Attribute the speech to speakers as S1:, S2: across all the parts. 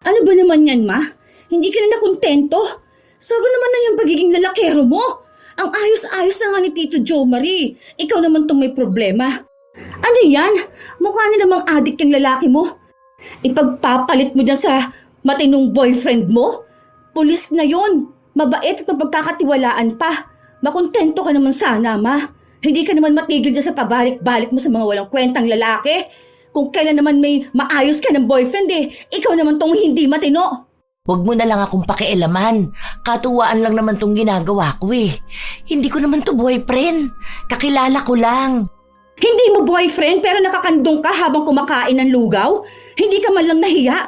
S1: Ano ba naman yan, ma? Hindi ka na nakontento? Sobra naman na yung pagiging lalakero mo. Ang ayos-ayos na nga ni Tito Joe Marie. Ikaw naman tong may problema. Ano yan? Mukha na namang adik yung lalaki mo. Ipagpapalit mo dyan sa matinong boyfriend mo? Pulis na yun. Mabait at mapagkakatiwalaan pa. Makontento ka naman sana, ma. Hindi ka naman matigil dyan sa pabalik-balik mo sa mga walang kwentang lalaki. Kung kailan naman may maayos ka ng boyfriend ikaw naman tong hindi matino.
S2: Huwag mo na lang akong pakialaman. Katuwaan lang naman tong ginagawa ko eh. Hindi ko naman to boyfriend. Kakilala ko lang.
S1: Hindi mo boyfriend pero nakakandong ka habang kumakain ng lugaw? Hindi ka man lang nahiya?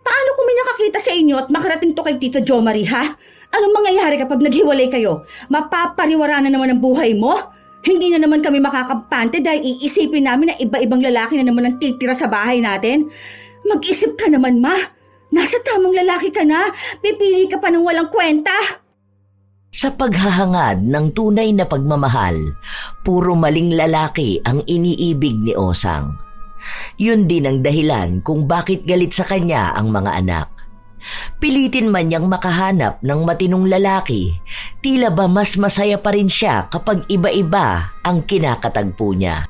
S1: Paano kung may nakakita sa inyo at makarating to kay Tito Joe Marie, ha? Anong mangyayari kapag naghiwalay kayo? Mapapariwara na naman ang buhay mo? Hindi na naman kami makakampante dahil iisipin namin na iba-ibang lalaki na naman ang titira sa bahay natin. Mag-isip ka naman, ma. Nasa tamang lalaki ka na. Pipili ka pa ng walang kwenta.
S2: Sa paghahangad ng tunay na pagmamahal, puro maling lalaki ang iniibig ni Osang. Yun din ang dahilan kung bakit galit sa kanya ang mga anak. Pilitin man niyang makahanap ng matinong lalaki, tila ba mas masaya pa rin siya kapag iba-iba ang kinakatagpo niya.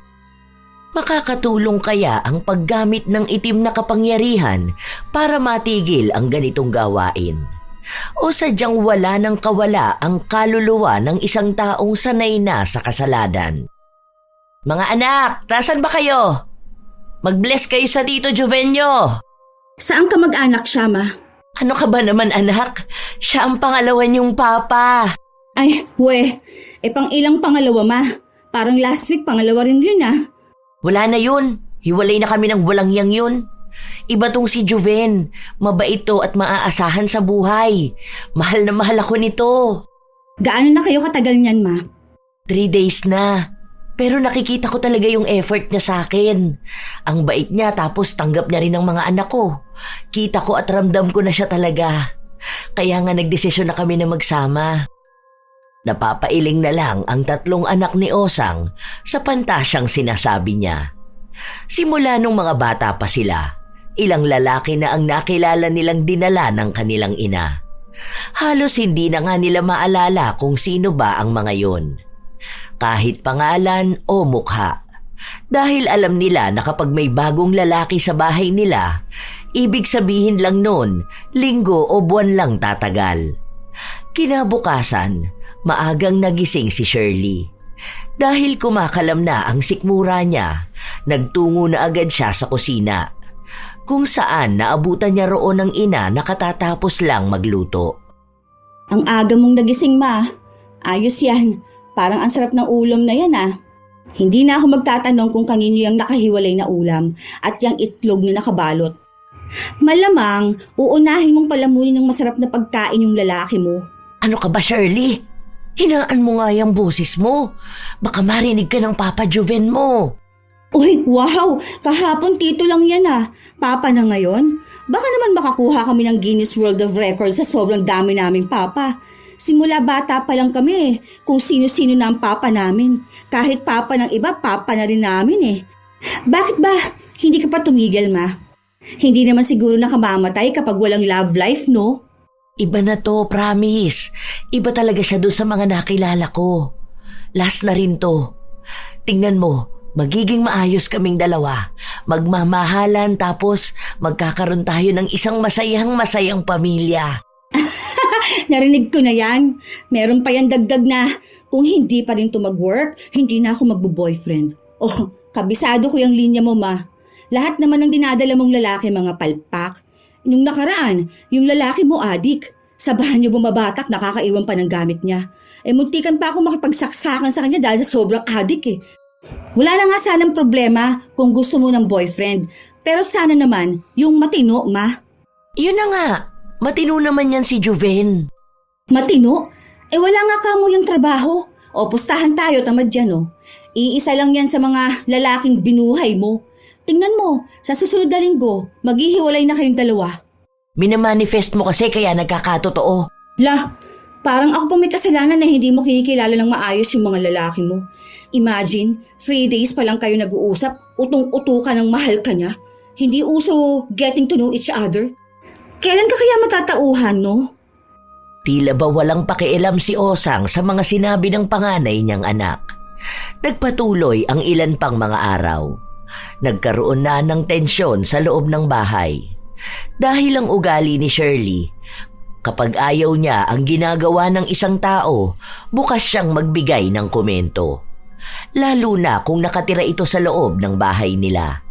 S2: Makakatulong kaya ang paggamit ng itim na kapangyarihan para matigil ang ganitong gawain? O sadyang wala ng kawala ang kaluluwa ng isang taong sanay na sa kasalanan? Mga anak, tasan ba kayo? Mag-bless kayo sa Tito Jovenyo.
S1: Saan ka mag-anak siya, ma?
S2: Ano ka ba naman anak? Siya ang pangalawa niyong papa.
S1: Ay, pang ilang pangalawa, ma? Parang last week pangalawa rin yun, ah.
S2: Wala na yun. Hiwalay na kami ng walang yang yun. Iba tong si Juven. Mabait to at maaasahan sa buhay. Mahal na mahal ako nito.
S1: Gaano na kayo katagal niyan, ma?
S2: 3 days na. Pero nakikita ko talaga yung effort niya sa akin. Ang bait niya tapos tanggap niya rin ng mga anak ko. Kita ko at ramdam ko na siya talaga. Kaya nga nagdesisyon na kami na magsama. Napapailing na lang ang 3 anak ni Osang sa pantasyang sinasabi niya. Simula nung mga bata pa sila, ilang lalaki na ang nakilala nilang dinala ng kanilang ina. Halos hindi na nga nila maalala kung sino ba ang mga yon. Kahit pangalan o mukha. Dahil alam nila na kapag may bagong lalaki sa bahay nila, ibig sabihin lang nun, linggo o buwan lang tatagal. Kinabukasan, maagang nagising si Shirley. Dahil kumakalam na ang sikmura niya, nagtungo na agad siya sa kusina, kung saan naabutan niya roon ng ina na katatapos lang magluto.
S1: Ang aga mong nagising, ma. Ayos yan. Parang ang sarap ng ulam na yan, ah. Hindi na ako magtatanong kung kanino yung nakahiwalay na ulam at yung itlog na nakabalot. Malamang, uunahin mong palamunin ng masarap na pagkain yung lalaki mo.
S2: Ano ka ba, Shirley? Hinaan mo nga yung boses mo. Baka marinig ka ng Papa Juven mo.
S1: Uy, wow! Kahapon tito lang yan, ah. Papa na ngayon? Baka naman makakuha kami ng Guinness World of Records sa sobrang dami naming papa. Simula bata pa lang kami kung sino-sino na ang papa namin. Kahit papa ng iba, papa na rin namin . Bakit ba hindi ka pa tumigil, ma? Hindi naman siguro nakamamatay kapag walang love life, no?
S2: Iba na to, promise. Iba talaga siya doon sa mga nakilala ko. Last na rin to. Tingnan mo, magiging maayos kaming dalawa. Magmamahalan tapos magkakaroon tayo ng isang masayang pamilya.
S1: Narinig ko na yan. Meron pa yan dagdag na kung hindi pa rin to mag-work, hindi na ako magbo-boyfriend. Oh, kabisado ko yung linya mo, ma. Lahat naman ng dinadala mong lalaki mga palpak. Nung nakaraan, yung lalaki mo adik. Sabahan niyo bumabatak, nakakaiwan pa ng gamit niya. Muntikan pa ako makipagsaksakan sa kanya dahil sa sobrang adik . Wala na nga sanang problema kung gusto mo ng boyfriend. Pero sana naman, yung matino, ma.
S2: Yun na nga. Matino naman yan si Juven.
S1: Matino? Wala nga kamo yung trabaho. O pustahan tayo, tamad yan, oh. Iisa lang yan sa mga lalaking binuhay mo. Tingnan mo, sa susunod na linggo, maghihiwalay na kayong dalawa.
S2: Minamanifest mo kasi kaya nagkakatotoo.
S1: Lah, parang ako pa may kasalanan na hindi mo kinikilala ng maayos yung mga lalaki mo. Imagine, 3 days pa lang kayo nag-uusap, utong-uto ka ng mahal ka niya. Hindi uso getting to know each other. Kailan ka kaya matatauhan, no?
S2: Tila ba walang pakialam si Osang sa mga sinabi ng panganay niyang anak. Nagpatuloy ang ilan pang mga araw. Nagkaroon na ng tensyon sa loob ng bahay. Dahil ang ugali ni Shirley, kapag ayaw niya ang ginagawa ng isang tao, bukas siyang magbigay ng komento. Lalo na kung nakatira ito sa loob ng bahay nila.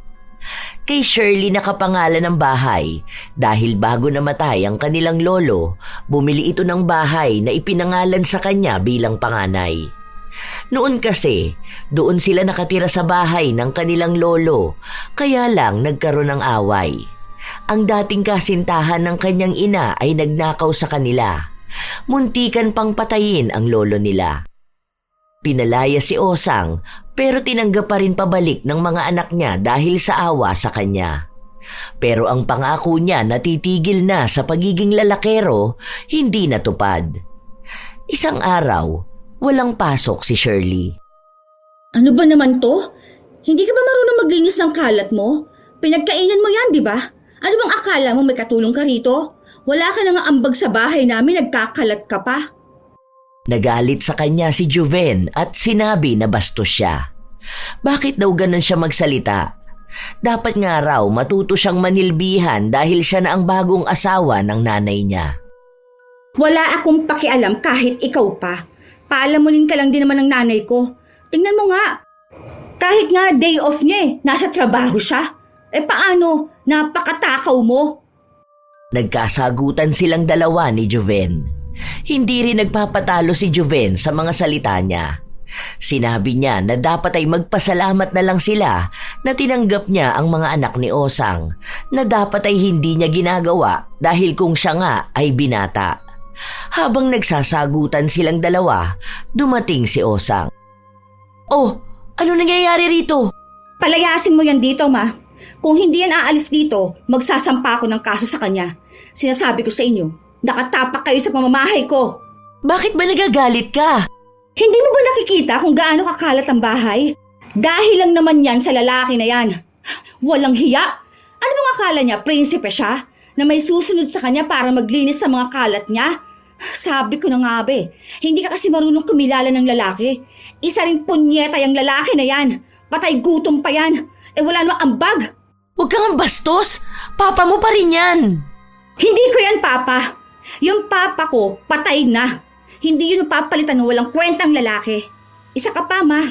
S2: Kay Shirley nakapangalan ng bahay dahil bago namatay ang kanilang lolo, bumili ito ng bahay na ipinangalan sa kanya bilang panganay. Noon kasi, doon sila nakatira sa bahay ng kanilang lolo, kaya lang nagkaroon ng away. Ang dating kasintahan ng kanyang ina ay nagnakaw sa kanila. Muntikan pang patayin ang lolo nila. Pinalaya si Osang pero tinanggap pa rin pabalik ng mga anak niya dahil sa awa sa kanya. Pero ang pangako niya na titigil na sa pagiging lalakero, hindi natupad. Isang araw, walang pasok si Shirley.
S1: Ano ba naman to? Hindi ka ba marunong maglinis ng kalat mo? Pinagkainan mo yan, di ba? Ano bang akala mo may katulong ka rito? Wala ka na nga ambag sa bahay namin, nagkakalat ka pa.
S2: Nagalit sa kanya si Juven at sinabi na bastos siya. Bakit daw ganun siya magsalita? Dapat nga raw matuto siyang manilbihan dahil siya na ang bagong asawa ng nanay niya.
S1: Wala akong pakialam kahit ikaw pa. Paalamunin ka lang din naman ng nanay ko. Tingnan mo nga. Kahit nga day off niya nasa trabaho siya. Paano? Napakatakaw mo.
S2: Nagkasagutan silang dalawa ni Juven. Hindi rin nagpapatalo si Juven sa mga salita niya. Sinabi niya na dapat ay magpasalamat na lang sila na tinanggap niya ang mga anak ni Osang, na dapat ay hindi niya ginagawa dahil kung siya nga ay binata. Habang nagsasagutan silang dalawa, dumating si Osang. Oh, ano nangyayari rito?
S1: Palayasin mo yan dito, ma. Kung hindi yan aalis dito, magsasampa ako ng kaso sa kanya. Sinasabi ko sa inyo, nakatapak kayo sa pamamahay ko.
S2: Bakit ba nagagalit ka?
S1: Hindi mo ba nakikita kung gaano kakalat ang bahay? Dahil lang naman yan sa lalaki na yan. Walang hiya. Ano bang akala niya, prinsipe siya? Na may susunod sa kanya para maglinis sa mga kalat niya? Sabi ko na nga be, hindi ka kasi marunong kumilala ng lalaki. Isa ring punyeta yung lalaki na yan. Patay gutom pa yan. Wala namang ambag.
S2: Huwag kang bastos! Papa mo pa rin yan!
S1: Hindi ko yan, Papa. Yung papa ko, patay na. Hindi yun papalitan ng walang kwentang lalaki. Isa ka pa, ma.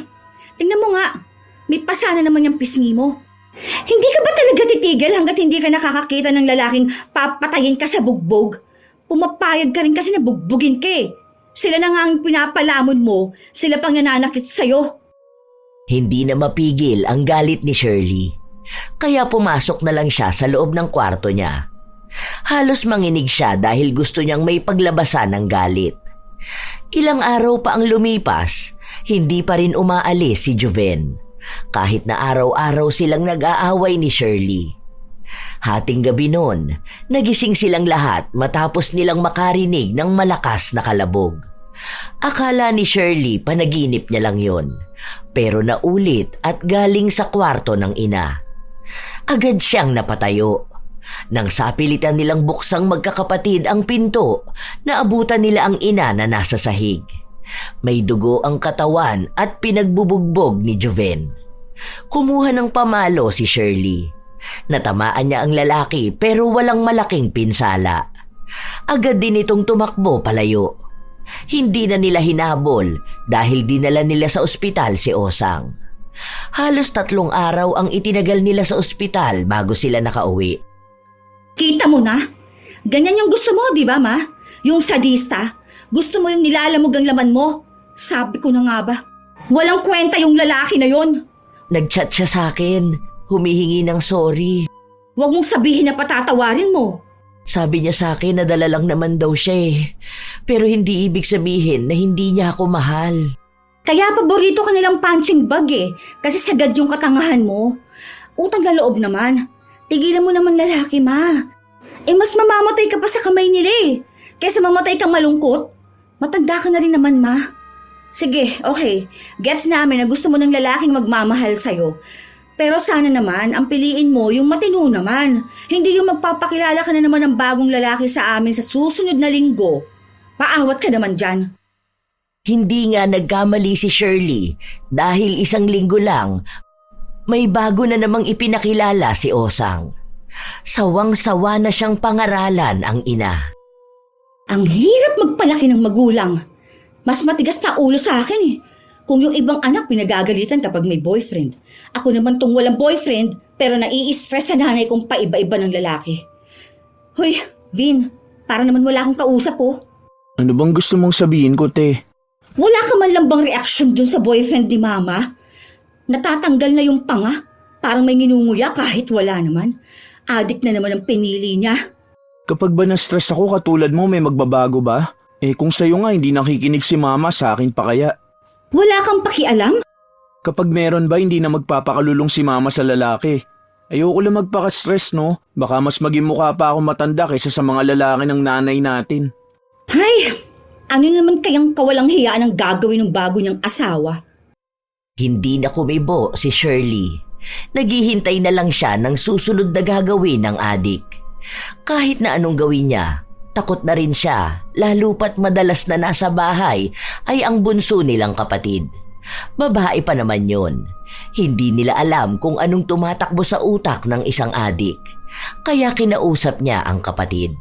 S1: Tingnan mo nga, may pasana naman yung pisngi mo. Hindi ka ba talaga titigil hanggat hindi ka nakakakita ng lalaking papatayin ka sa bugbog? Pumapayag ka rin kasi na bugbugin ka eh. Sila na nga ang pinapalamon mo, sila pang nananakit sa'yo.
S2: Hindi na mapigil ang galit ni Shirley. Kaya pumasok na lang siya sa loob ng kwarto niya. Halos manginig siya dahil gusto niyang may paglabasan ng galit. Ilang araw pa ang lumipas, hindi pa rin umaalis si Juven. Kahit na araw-araw silang nag-aaway ni Shirley. Hating gabi noon, nagising silang lahat matapos nilang makarinig ng malakas na kalabog. Akala ni Shirley panaginip niya lang yon, pero naulit at galing sa kwarto ng ina. Agad siyang napatayo. Nang sapilitan nilang buksang magkakapatid ang pinto, naabutan nila ang ina na nasa sahig. May dugo ang katawan at pinagbubugbog ni Juven. Kumuha ng pamalo si Shirley. Natamaan niya ang lalaki pero walang malaking pinsala. Agad din itong tumakbo palayo. Hindi na nila hinabol dahil dinala nila sa ospital si Osang. Halos 3 araw ang itinagal nila sa ospital bago sila nakauwi.
S1: Kita mo na? Ganyan yung gusto mo, di ba, ma? Yung sadista. Gusto mo yung nilalamog ang laman mo. Sabi ko na nga ba? Walang kwenta yung lalaki na yon.
S2: Nag-chat siya sa akin. Humihingi ng sorry.
S1: Huwag mong sabihin na patatawarin mo.
S2: Sabi niya sa akin na dala lang naman daw siya eh. Pero hindi ibig sabihin na hindi niya ako mahal.
S1: Kaya paborito ka nilang punching bag eh. Kasi sagad yung katangahan mo. Utang na loob naman. Tigilan mo naman lalaki, ma. Mas mamamatay ka pa sa kamay nila eh. Kaysa mamatay kang malungkot. Matanda ka na rin naman, ma. Sige, okay. Gets namin na gusto mo ng lalaking magmamahal sa'yo. Pero sana naman, ang piliin mo yung matino naman. Hindi yung magpapakilala ka na naman ng bagong lalaki sa amin sa susunod na linggo. Paawat ka naman dyan.
S2: Hindi nga nagkamali si Shirley dahil isang linggo lang, may bago na namang ipinakilala si Osang. Sawang-sawa na siyang pangaralan ang ina.
S1: Ang hirap magpalaki ng magulang. Mas matigas pa ulo sa akin eh. Kung yung ibang anak pinagagalitan kapag may boyfriend. Ako naman tong walang boyfriend pero nai-stress sa nanay kong paiba-iba ng lalaki. Hoy, Vin, para naman wala akong kausap oh.
S3: Ano bang gusto mong sabihin ko, te?
S1: Wala ka man lang bang reaction dun sa boyfriend ni Mama? Natatanggal na yung panga. Parang may nginunguya kahit wala naman. Adik na naman ang pinili niya.
S3: Kapag ba na-stress ako katulad mo, may magbabago ba? Kung sa'yo nga hindi nakikinig si mama, sa akin pa kaya?
S1: Wala kang pakialam?
S3: Kapag meron ba, hindi na magpapakalulong si mama sa lalaki. Ayoko lang magpaka-stress, no? Baka mas maging mukha pa ako matanda kaysa sa mga lalaki ng nanay natin.
S1: Hay, ano naman kayang kawalang hiya ang gagawin ng bago niyang asawa?
S2: Hindi na kumibo si Shirley. Naghihintay na lang siya ng susunod na gagawin ng adik. Kahit na anong gawin niya, takot na rin siya, lalo pat madalas na nasa bahay ay ang bunso nilang kapatid. Babae pa naman yon. Hindi nila alam kung anong tumatakbo sa utak ng isang adik. Kaya kinausap niya ang kapatid.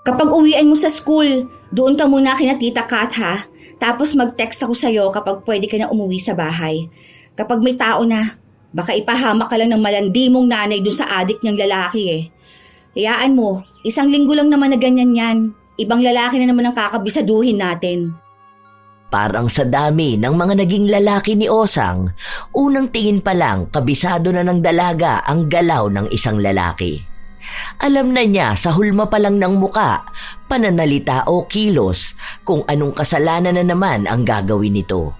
S1: Kapag uwian mo sa school, doon ka muna kina Tita Kat ha. Tapos mag-text ako sa'yo kapag pwede ka na umuwi sa bahay. Kapag may tao na, baka ipahamak ka lang ng malandi mong nanay dun sa adik niyang lalaki eh. Hayaan mo, isang linggo lang naman na ganyan yan. Ibang lalaki na naman ang kakabisaduhin natin.
S2: Parang sa dami ng mga naging lalaki ni Osang, unang tingin pa lang kabisado na ng dalaga ang galaw ng isang lalaki. Alam na niya sa hulma pa lang ng muka, pananalita o kilos kung anong kasalanan na naman ang gagawin nito.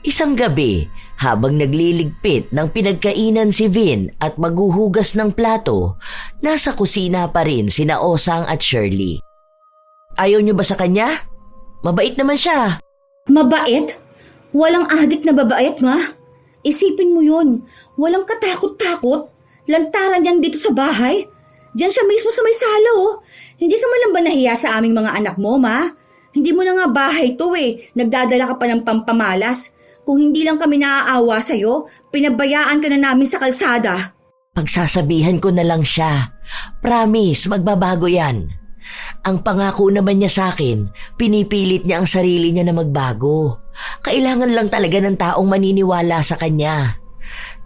S2: Isang gabi, habang nagliligpit ng pinagkainan si Vin at maghuhugas ng plato, nasa kusina pa rin sina Osang at Shirley. Ayaw niyo ba sa kanya? Mabait naman siya.
S1: Mabait? Walang adik na babait, ma. Isipin mo yun. Walang katakot-takot. Lantaran yan dito sa bahay. Diyan siya mismo sa may sala, oh. Hindi ka man lang ba nahiya sa aming mga anak mo, ma? Hindi mo na nga bahay to eh. Nagdadala ka pa ng pampamalas. Kung hindi lang kami naaawa sa'yo, pinabayaan ka na namin sa kalsada.
S2: Pagsasabihan ko na lang siya. Promise, magbabago yan. Ang pangako naman niya sa akin, pinipilit niya ang sarili niya na magbago. Kailangan lang talaga ng taong maniniwala sa kanya.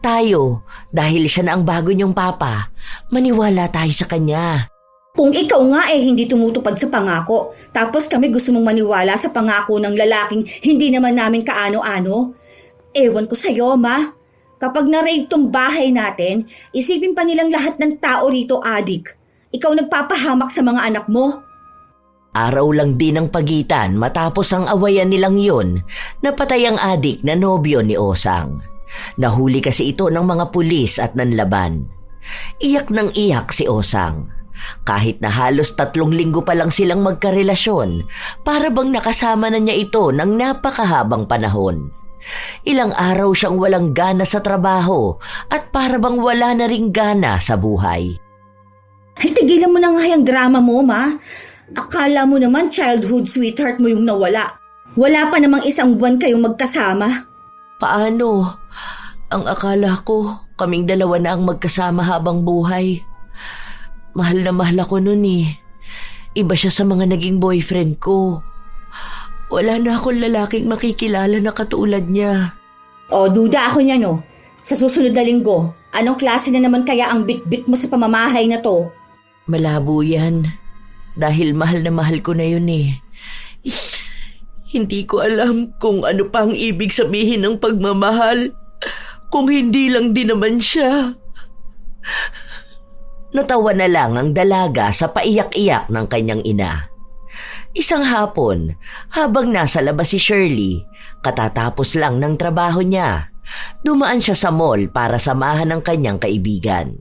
S2: Tayo, dahil siya na ang bago niyong papa, maniwala tayo sa kanya.
S1: Kung ikaw nga hindi tumutupad sa pangako, tapos kami gusto mong maniwala sa pangako ng lalaking hindi naman namin kaano-ano, ewan ko sa'yo, ma. Kapag na-raid tong bahay natin, isipin pa nilang lahat ng tao rito adik. Ikaw nagpapahamak sa mga anak mo.
S2: Araw lang din ang pagitan matapos ang awayan nilang yun, napatay ang adik na nobyo ni Osang. Nahuli kasi ito ng mga pulis at nanlaban. Iyak ng iyak si Osang. Kahit na halos 3 linggo pa lang silang magkarelasyon, para bang nakasama na niya ito ng napakahabang panahon. Ilang araw siyang walang gana sa trabaho at para bang wala na ring gana sa buhay.
S1: Ay, tigilan mo na nga yung drama mo, ma. Akala mo naman childhood sweetheart mo yung nawala. Wala pa namang 1 buwan kayong magkasama.
S2: Paano? Ang akala ko, kaming dalawa na ang magkasama habang buhay. Mahal na mahal ako nun eh. Iba siya sa mga naging boyfriend ko. Wala na akong lalaking makikilala na katulad niya.
S1: O, duda ako niya, no? Sa susunod na linggo, anong klase na naman kaya ang bit-bit mo sa pamamahay na to?
S2: Malabo yan. Dahil mahal na mahal ko na yun eh. Hindi ko alam kung ano pa ang ibig sabihin ng pagmamahal. Kung hindi lang din naman siya. Natawa na lang ang dalaga sa paiyak-iyak ng kanyang ina. Isang hapon, habang nasa labas si Shirley, katatapos lang ng trabaho niya, dumaan siya sa mall para samahan ng kanyang kaibigan.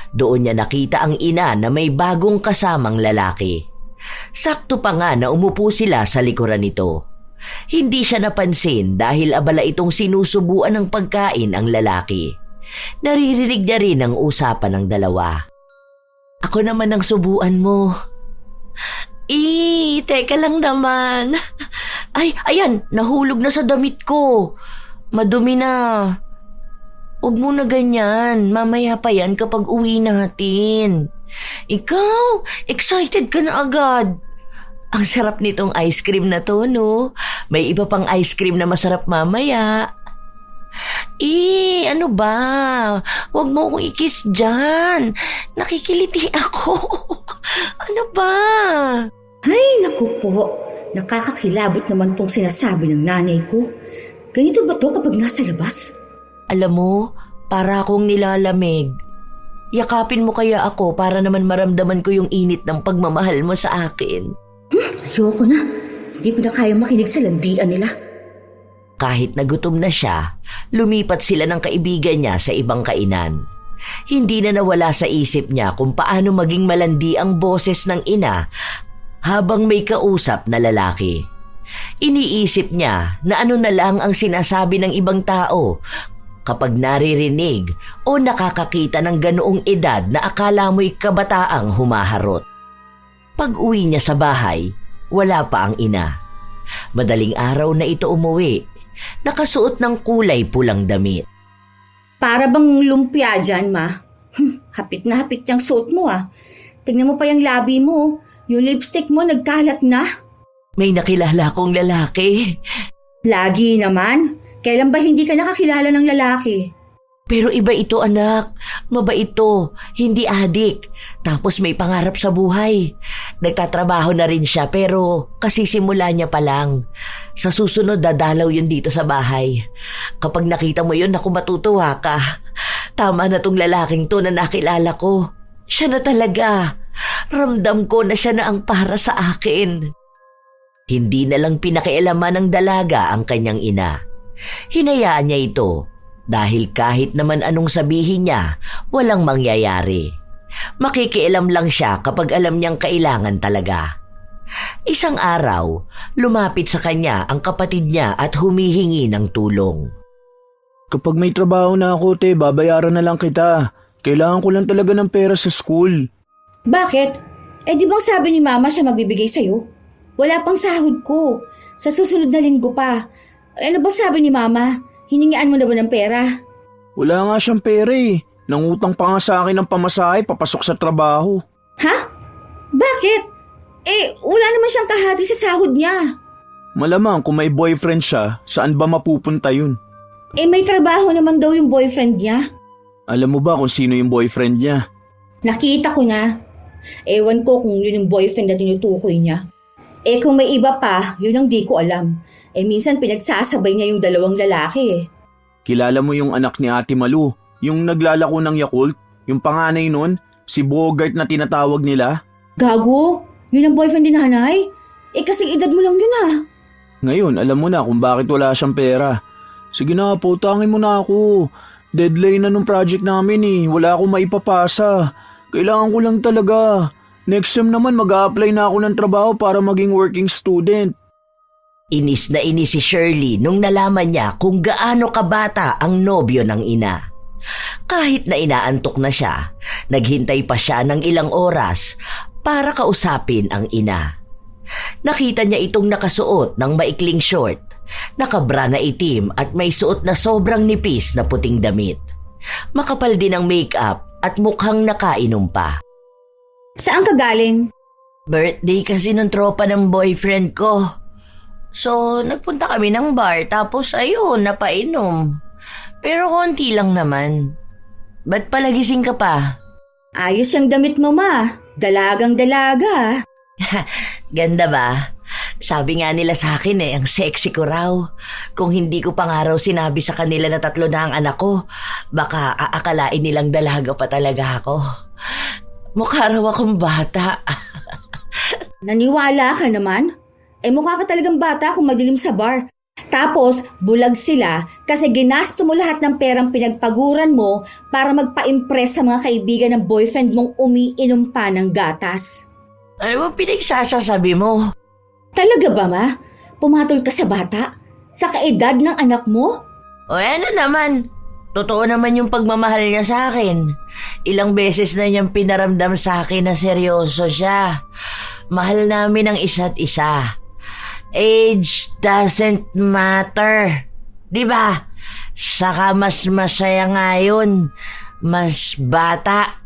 S2: Doon niya nakita ang ina na may bagong kasamang lalaki. Sakto pa nga na umupo sila sa likuran nito. Hindi siya napansin dahil abala itong sinusubuan ng pagkain ang lalaki. Naririnig niya rin ang usapan ng dalawa. Ako naman ang subuan mo. Teka lang naman. Ay, ayan, nahulog na sa damit ko. Madumi na. Huwag mo na ganyan. Mamaya pa yan kapag uwi natin. Ikaw, excited ka na agad. Ang sarap nitong ice cream na to, no? May iba pang ice cream na masarap mamaya. Ano ba? Huwag mo akong ikis dyan. Nakikiliti ako. Ano ba?
S1: Ay, naku po. Nakakakilabot naman tong sinasabi ng nanay ko. Ganito ba to kapag nasa labas?
S2: Alam mo, para akong nilalamig. Yakapin mo kaya ako para naman maramdaman ko yung init ng pagmamahal mo sa akin.
S1: Ayoko na. Hindi ko na kaya makinig sa landian nila.
S2: Kahit nagutom na siya, lumipat sila ng kaibigan niya sa ibang kainan. Hindi na nawala sa isip niya kung paano maging malandi ang boses ng ina habang may kausap na lalaki. Iniisip niya na ano na lang ang sinasabi ng ibang tao kapag naririnig o nakakakita ng ganoong edad na akala mo'y kabataang humaharot. Pag-uwi niya sa bahay, wala pa ang ina. Madaling araw na ito umuwi, nakasuot ng kulay pulang damit.
S1: Para bang lumpia dyan, ma. Hapit na hapit yung suot mo, ah. Tingnan mo pa yung labi mo. Yung lipstick mo nagkalat na.
S2: May nakilala kong lalaki.
S1: Lagi naman. Kailan ba hindi ka nakakilala ng lalaki?
S2: Pero iba ito, anak. Mabait ito, hindi adik. Tapos may pangarap sa buhay. Nagtatrabaho na rin siya pero kasisimula niya pa lang. Sa susunod dadalaw yun dito sa bahay. Kapag nakita mo yun, naku, matutuwa ka. Tama na tong lalaking to na nakilala ko. Siya na talaga. Ramdam ko na siya na ang para sa akin. Hindi na lang pinakialaman ng dalaga ang kanyang ina. Hinayaan niya ito dahil kahit naman anong sabihin niya, walang mangyayari. Makikialam lang siya kapag alam niyang kailangan talaga. Isang araw, lumapit sa kanya ang kapatid niya at humihingi ng tulong.
S3: Kapag may trabaho na ako, te, babayaran na lang kita. Kailangan ko lang talaga ng pera sa school.
S1: Bakit? Di bang sabi ni mama siya magbibigay sa'yo? Wala pang sahod ko. Sa susunod na linggo pa. Ano ba sabi ni mama? Hiningian mo na ba ng pera?
S3: Wala nga siyang pera eh. Nangutang pa nga sa akin ng pamasahe papasok sa trabaho.
S1: Ha? Bakit? Wala naman siyang kahati sa sahod niya.
S3: Malamang kung may boyfriend siya, saan ba mapupunta yun?
S1: May trabaho naman daw yung boyfriend niya.
S3: Alam mo ba kung sino yung boyfriend niya?
S1: Nakita ko na. Ewan ko kung yun yung boyfriend na tinutukoy niya. Kung may iba pa, yun ang di ko alam. Minsan pinagsasabay niya yung dalawang lalaki eh.
S3: Kilala mo yung anak ni Ate Malu, yung naglalako ng Yakult, yung panganay nun, si Bogart na tinatawag nila?
S1: Gago? Yun ang boyfriend ni nanay? Kasing edad mo lang yun ah.
S3: Ngayon, alam mo na kung bakit wala siyang pera. Sige na, pautangin mo na ako. Deadline na nung project namin eh. Wala akong maipapasa. Kailangan ko lang talaga. Next sem naman mag-a-apply na ako ng trabaho para maging working student.
S2: Inis na inis si Shirley nung nalaman niya kung gaano kabata ang nobyo ng ina. Kahit na inaantok na siya, naghintay pa siya ng ilang oras para kausapin ang ina. Nakita niya itong nakasuot ng maikling short, nakabra na itim at may suot na sobrang nipis na puting damit. Makapal din ang makeup at mukhang nakainom pa.
S1: Saan ka galing?
S2: Birthday kasi ng tropa ng boyfriend ko. So, nagpunta kami ng bar tapos ayun, napainom. Pero konti lang naman. Ba't palagising ka pa?
S1: Ayos yung damit mo, ma. Dalagang dalaga.
S2: Ganda ba? Sabi nga nila sa akin ang sexy ko raw. Kung hindi ko pa nga raw sinabi sa kanila na 3 na ang anak ko, baka aakalain nilang dalaga pa talaga ako. Mukha raw akong bata.
S1: Naniwala ka naman? Mukha ka talagang bata kung madilim sa bar. Tapos, bulag sila kasi ginasto mo lahat ng perang pinagpaguran mo para magpa-impress sa mga kaibigan ng boyfriend mong umiinom pa ng gatas.
S2: Ano ba pinagsasasabi mo?
S1: Talaga ba, ma? Pumatol ka sa bata? Sa kaedad ng anak mo?
S2: O ano naman? Totoo naman yung pagmamahal niya sa akin. Ilang beses na niyang pinaramdam sa akin na seryoso siya. Mahal namin ang isa't isa. Age doesn't matter. Diba? Saka mas masaya nga yun. Mas bata.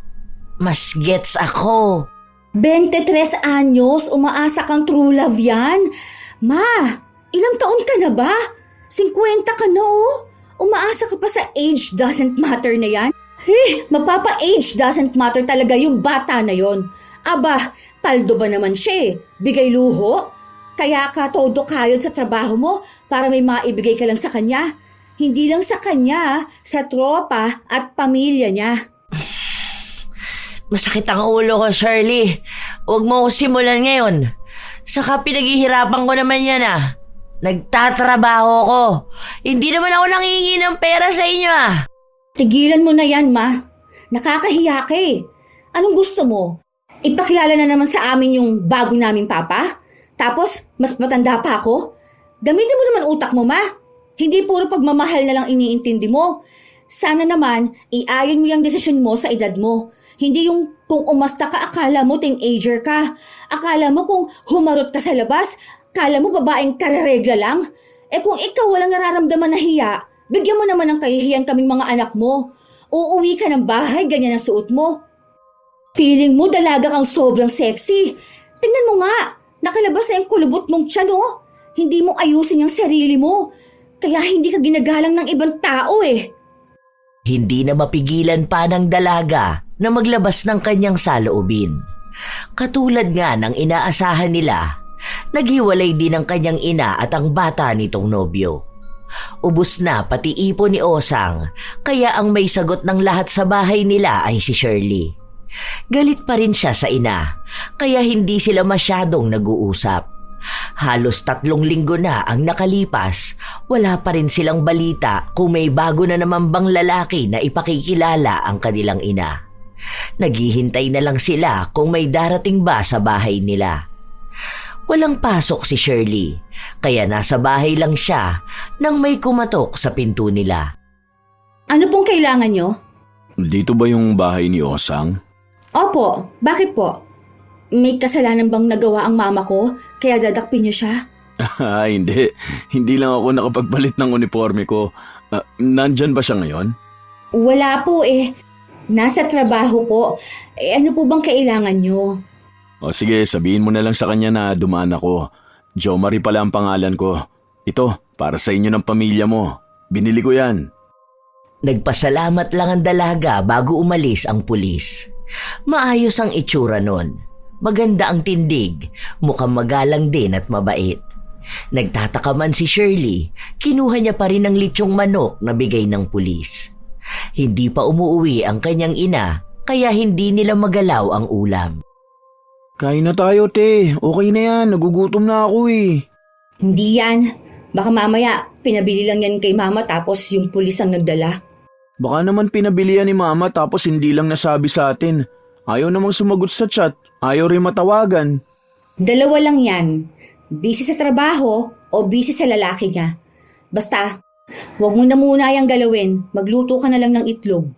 S2: Mas gets ako.
S1: 23 anyos, umaasa kang true love yan. Ma, ilang taon ka na ba? 50 ka na oh. Umaasa ka pa sa age doesn't matter na yan? Mapapa-age doesn't matter talaga yung bata na yon. Aba, paldo ba naman siya eh? Bigay luho? Kaya ka todo kayod sa trabaho mo para may maibigay ka lang sa kanya. Hindi lang sa kanya, sa tropa at pamilya niya.
S2: Masakit ang ulo ko, Shirley. Huwag mo ko simulan ngayon. Saka pinaghihirapan ko naman yan ah. Nagtatrabaho ko. Hindi naman ako nangingi ng pera sa inyo ah.
S1: Tigilan mo na yan, ma. Nakakahiya ka eh. Anong gusto mo? Ipakilala na naman sa amin yung bago naming papa? Tapos, mas matanda pa ako? Gamitin mo naman utak mo, ma. Hindi puro pagmamahal na lang iniintindi mo. Sana naman, iayon mo yung desisyon mo sa edad mo. Hindi yung kung umasta ka, akala mo teenager ka. Akala mo kung humarot ka sa labas, akala mo babaeng kararegla lang. Kung ikaw walang nararamdaman na hiya, bigyan mo naman ng kahihiyan kaming mga anak mo. Uuwi ka ng bahay, ganyan ang suot mo. Feeling mo dalaga kang sobrang sexy. Tingnan mo nga, nakalabas na yung kulubot mong tiyan oh. Hindi mo ayusin yung sarili mo. Kaya hindi ka ginagalang ng ibang tao eh.
S2: Hindi na mapigilan pa ng dalaga na maglabas ng kanyang saloobin. Katulad nga ng inaasahan nila, naghiwalay din ang kanyang ina at ang bata nitong nobyo. Ubus na pati ipon ni Osang, kaya ang may sagot ng lahat sa bahay nila ay si Shirley. Galit pa rin siya sa ina, kaya hindi sila masyadong nag-uusap. Halos 3 linggo na ang nakalipas, wala pa rin silang balita kung may bago na naman bang lalaki na ipakikilala ang kanilang ina. Naghihintay na lang sila kung may darating ba sa bahay nila. Walang pasok si Shirley, kaya nasa bahay lang siya nang may kumatok sa pinto nila.
S1: Ano pong kailangan nyo?
S3: Dito ba yung bahay ni Osang?
S1: Opo, bakit po? May kasalanan bang nagawa ang mama ko kaya dadakpin niyo siya?
S3: Hindi. Hindi lang ako nakapagpalit ng uniforme ko. Nandyan ba siya ngayon?
S1: Wala po eh. Nasa trabaho po. Ano po bang kailangan nyo?
S3: O sige, sabihin mo na lang sa kanya na dumaan ako. Jo Marie pala ang pangalan ko. Ito, para sa inyo ng pamilya mo. Binili ko yan.
S2: Nagpasalamat lang ang dalaga bago umalis ang pulis. Maayos ang itsura nun. Maganda ang tindig, mukhang magalang din at mabait. Nagtataka man si Shirley, kinuha niya pa rin ang litsyong manok na bigay ng pulis. Hindi pa umuwi ang kanyang ina, kaya hindi nila magalaw ang ulam.
S3: Kain na tayo, te. Okay na yan. Nagugutom na ako eh.
S1: Hindi yan. Baka mamaya, pinabili lang yan kay mama tapos yung pulis ang nagdala.
S3: Baka naman pinabili yan ni mama tapos hindi lang nasabi sa atin. Ayaw namang sumagot sa chat. Ayaw rin matawagan.
S1: 2 lang yan. Busy sa trabaho o busy sa lalaki niya. Basta, huwag mo na muna yung galawin. Magluto ka na lang ng itlog.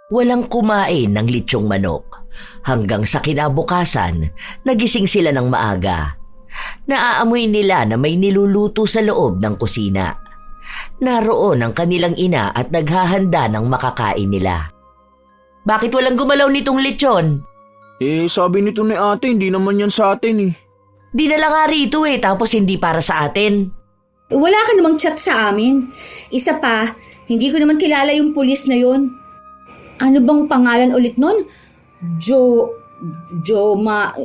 S2: Walang kumain ng litsyong manok. Hanggang sa kinabukasan, nagising sila ng maaga. Naaamoy nila na may niluluto sa loob ng kusina. Naroon ang kanilang ina at naghahanda ng makakain nila. Bakit walang gumalaw nitong lechon?
S3: Sabi nito ni ate, hindi naman yan sa atin eh.
S2: Dinala nga rito tapos hindi para sa atin.
S1: Wala ka namang chat sa amin. Isa pa, hindi ko naman kilala yung pulis na yon. Ano bang pangalan ulit nun?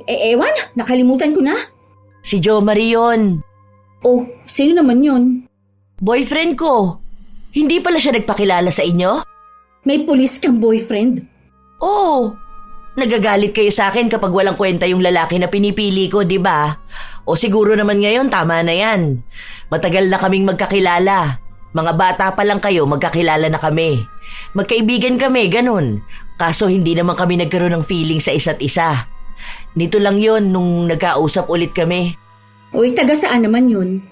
S1: Ewan, nakalimutan ko na.
S2: Si Jo Marie yun.
S1: Oh, sino naman yun?
S2: Boyfriend ko. Hindi pala siya nagpakilala sa inyo?
S1: May pulis kang boyfriend?
S2: Oo. Nagagalit kayo sa akin kapag walang kwenta yung lalaki na pinipili ko, di ba? O siguro naman ngayon, tama na yan. Matagal na kaming magkakilala. Mga bata pa lang kayo, magkakilala na kami. Magkaibigan kami, ganun. Kaso hindi naman kami nagkaroon ng feeling sa isa't isa. Nito lang yon nung nagkausap ulit kami.
S1: Uy, taga saan naman yun?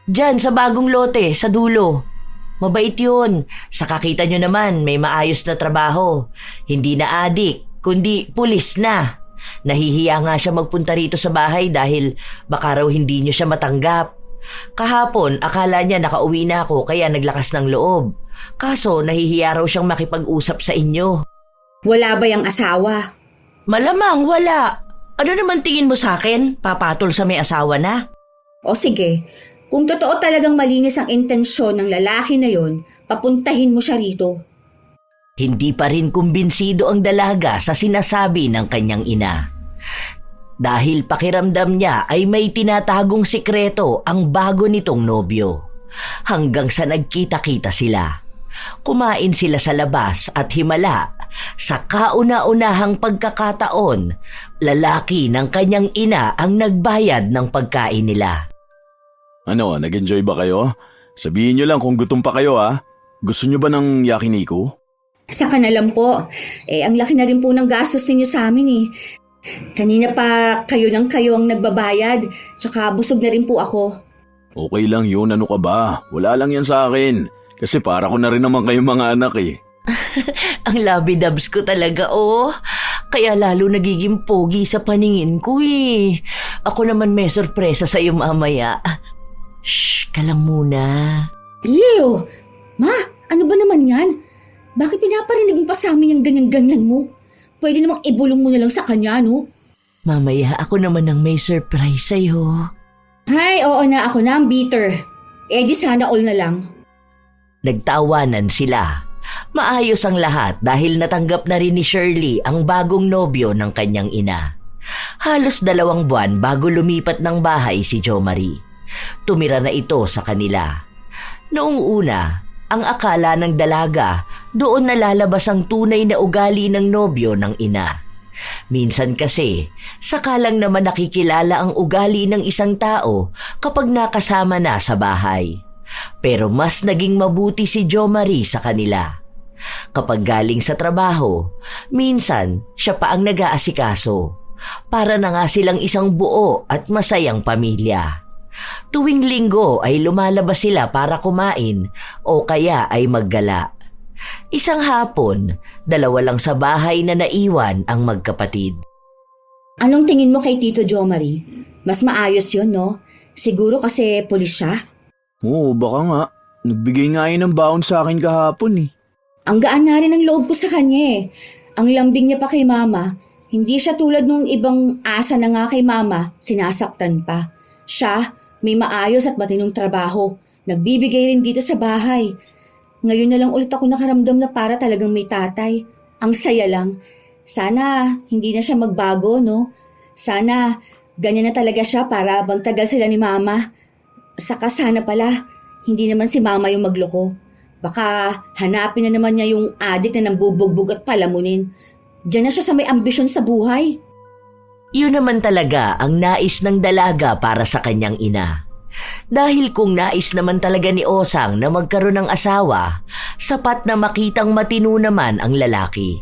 S2: Diyan, sa bagong lote, sa dulo. Mabait yun. Sa kakita nyo naman, may maayos na trabaho. Hindi na adik, kundi pulis na. Nahihiya nga siya magpunta rito sa bahay dahil baka raw hindi nyo siya matanggap. Kahapon, akala niya nakauwi na ako kaya naglakas ng loob. Kaso, nahihiya raw siyang makipag-usap sa inyo.
S1: Wala ba yung asawa?
S2: Malamang wala. Ano naman tingin mo sa akin? Papatol sa may asawa na?
S1: O sige, kung totoo talagang malinis ang intensyon ng lalaki na yon, papuntahin mo siya rito.
S2: Hindi pa rin kumbinsido ang dalaga sa sinasabi ng kanyang ina. Dahil pakiramdam niya ay may tinatagong sikreto ang bago nitong nobyo. Hanggang sa nagkita-kita sila. Kumain sila sa labas at himala. Sa kauna-unahang pagkakataon, lalaki ng kanyang ina ang nagbayad ng pagkain nila.
S3: Ano, nag-enjoy ba kayo? Sabihin nyo lang kung gutom pa kayo ha. Gusto nyo ba ng yakiniku?
S1: Saka na lang po, ang laki na rin po ng gastos ninyo sa amin eh. Kanina pa kayo ang nagbabayad, tsaka busog na rin po ako.
S3: Okay lang yun, ano ka ba? Wala lang yan sa akin. Kasi para ko na rin naman kayong mga anak eh.
S2: Ang labidabs ko talaga, oh. Kaya lalo nagiging pogi sa paningin ko eh. Ako naman may sorpresa sa iyo mamaya. Shh, ka lang muna.
S1: Leo! Ma, ano ba naman yan? Bakit pinaparinig mo pa sa amin yung ganyan-ganyan mo? Pwede namang ibulong mo na lang sa kanya, no?
S2: Mamaya ako naman ang may surprise sa'yo.
S1: Ay, oo na, ako na ang bitter. Di sana all na lang.
S2: Nagtawanan sila. Maayos ang lahat dahil natanggap na rin ni Shirley ang bagong nobyo ng kanyang ina. Halos 2 buwan bago lumipat ng bahay si Jo Marie. Tumira na ito sa kanila. Noong una, ang akala ng dalaga doon nalalabas ang tunay na ugali ng nobyo ng ina. Minsan kasi, saka lang naman nakikilala ang ugali ng isang tao kapag nakasama na sa bahay. Pero mas naging mabuti si Jo Marie sa kanila. Kapag galing sa trabaho, minsan siya pa ang nag-aasikaso. Para na nga silang isang buo at masayang pamilya. Tuwing linggo ay lumalabas sila para kumain o kaya ay maggala. Isang hapon, 2 lang sa bahay na naiwan ang magkapatid.
S1: Anong tingin mo kay Tito Jo Marie? Mas maayos yun, no? Siguro kasi pulis siya.
S3: Oo, baka nga. Nagbigay nga yun ng baon sa akin kahapon eh.
S1: Ang gaan nga rin ang loob ko sa kanya eh. Ang lambing niya pa kay mama. Hindi siya tulad nung ibang asa na nga kay mama, sinasaktan pa. Siya, may maayos at matinong trabaho. Nagbibigay rin dito sa bahay. Ngayon na lang ulit ako nakaramdam na para talagang may tatay. Ang saya lang. Sana hindi na siya magbago, no? Sana ganyan na talaga siya para magtagal sila ni mama. Saka sana pala, hindi naman si mama yung magloko. Baka hanapin na naman niya yung adik na nambubugbog at palamunin. Diyan na siya sa may ambisyon sa buhay.
S2: Yun naman talaga ang nais ng dalaga para sa kanyang ina. Dahil kung nais naman talaga ni Osang na magkaroon ng asawa, sapat na makitang matino naman ang lalaki.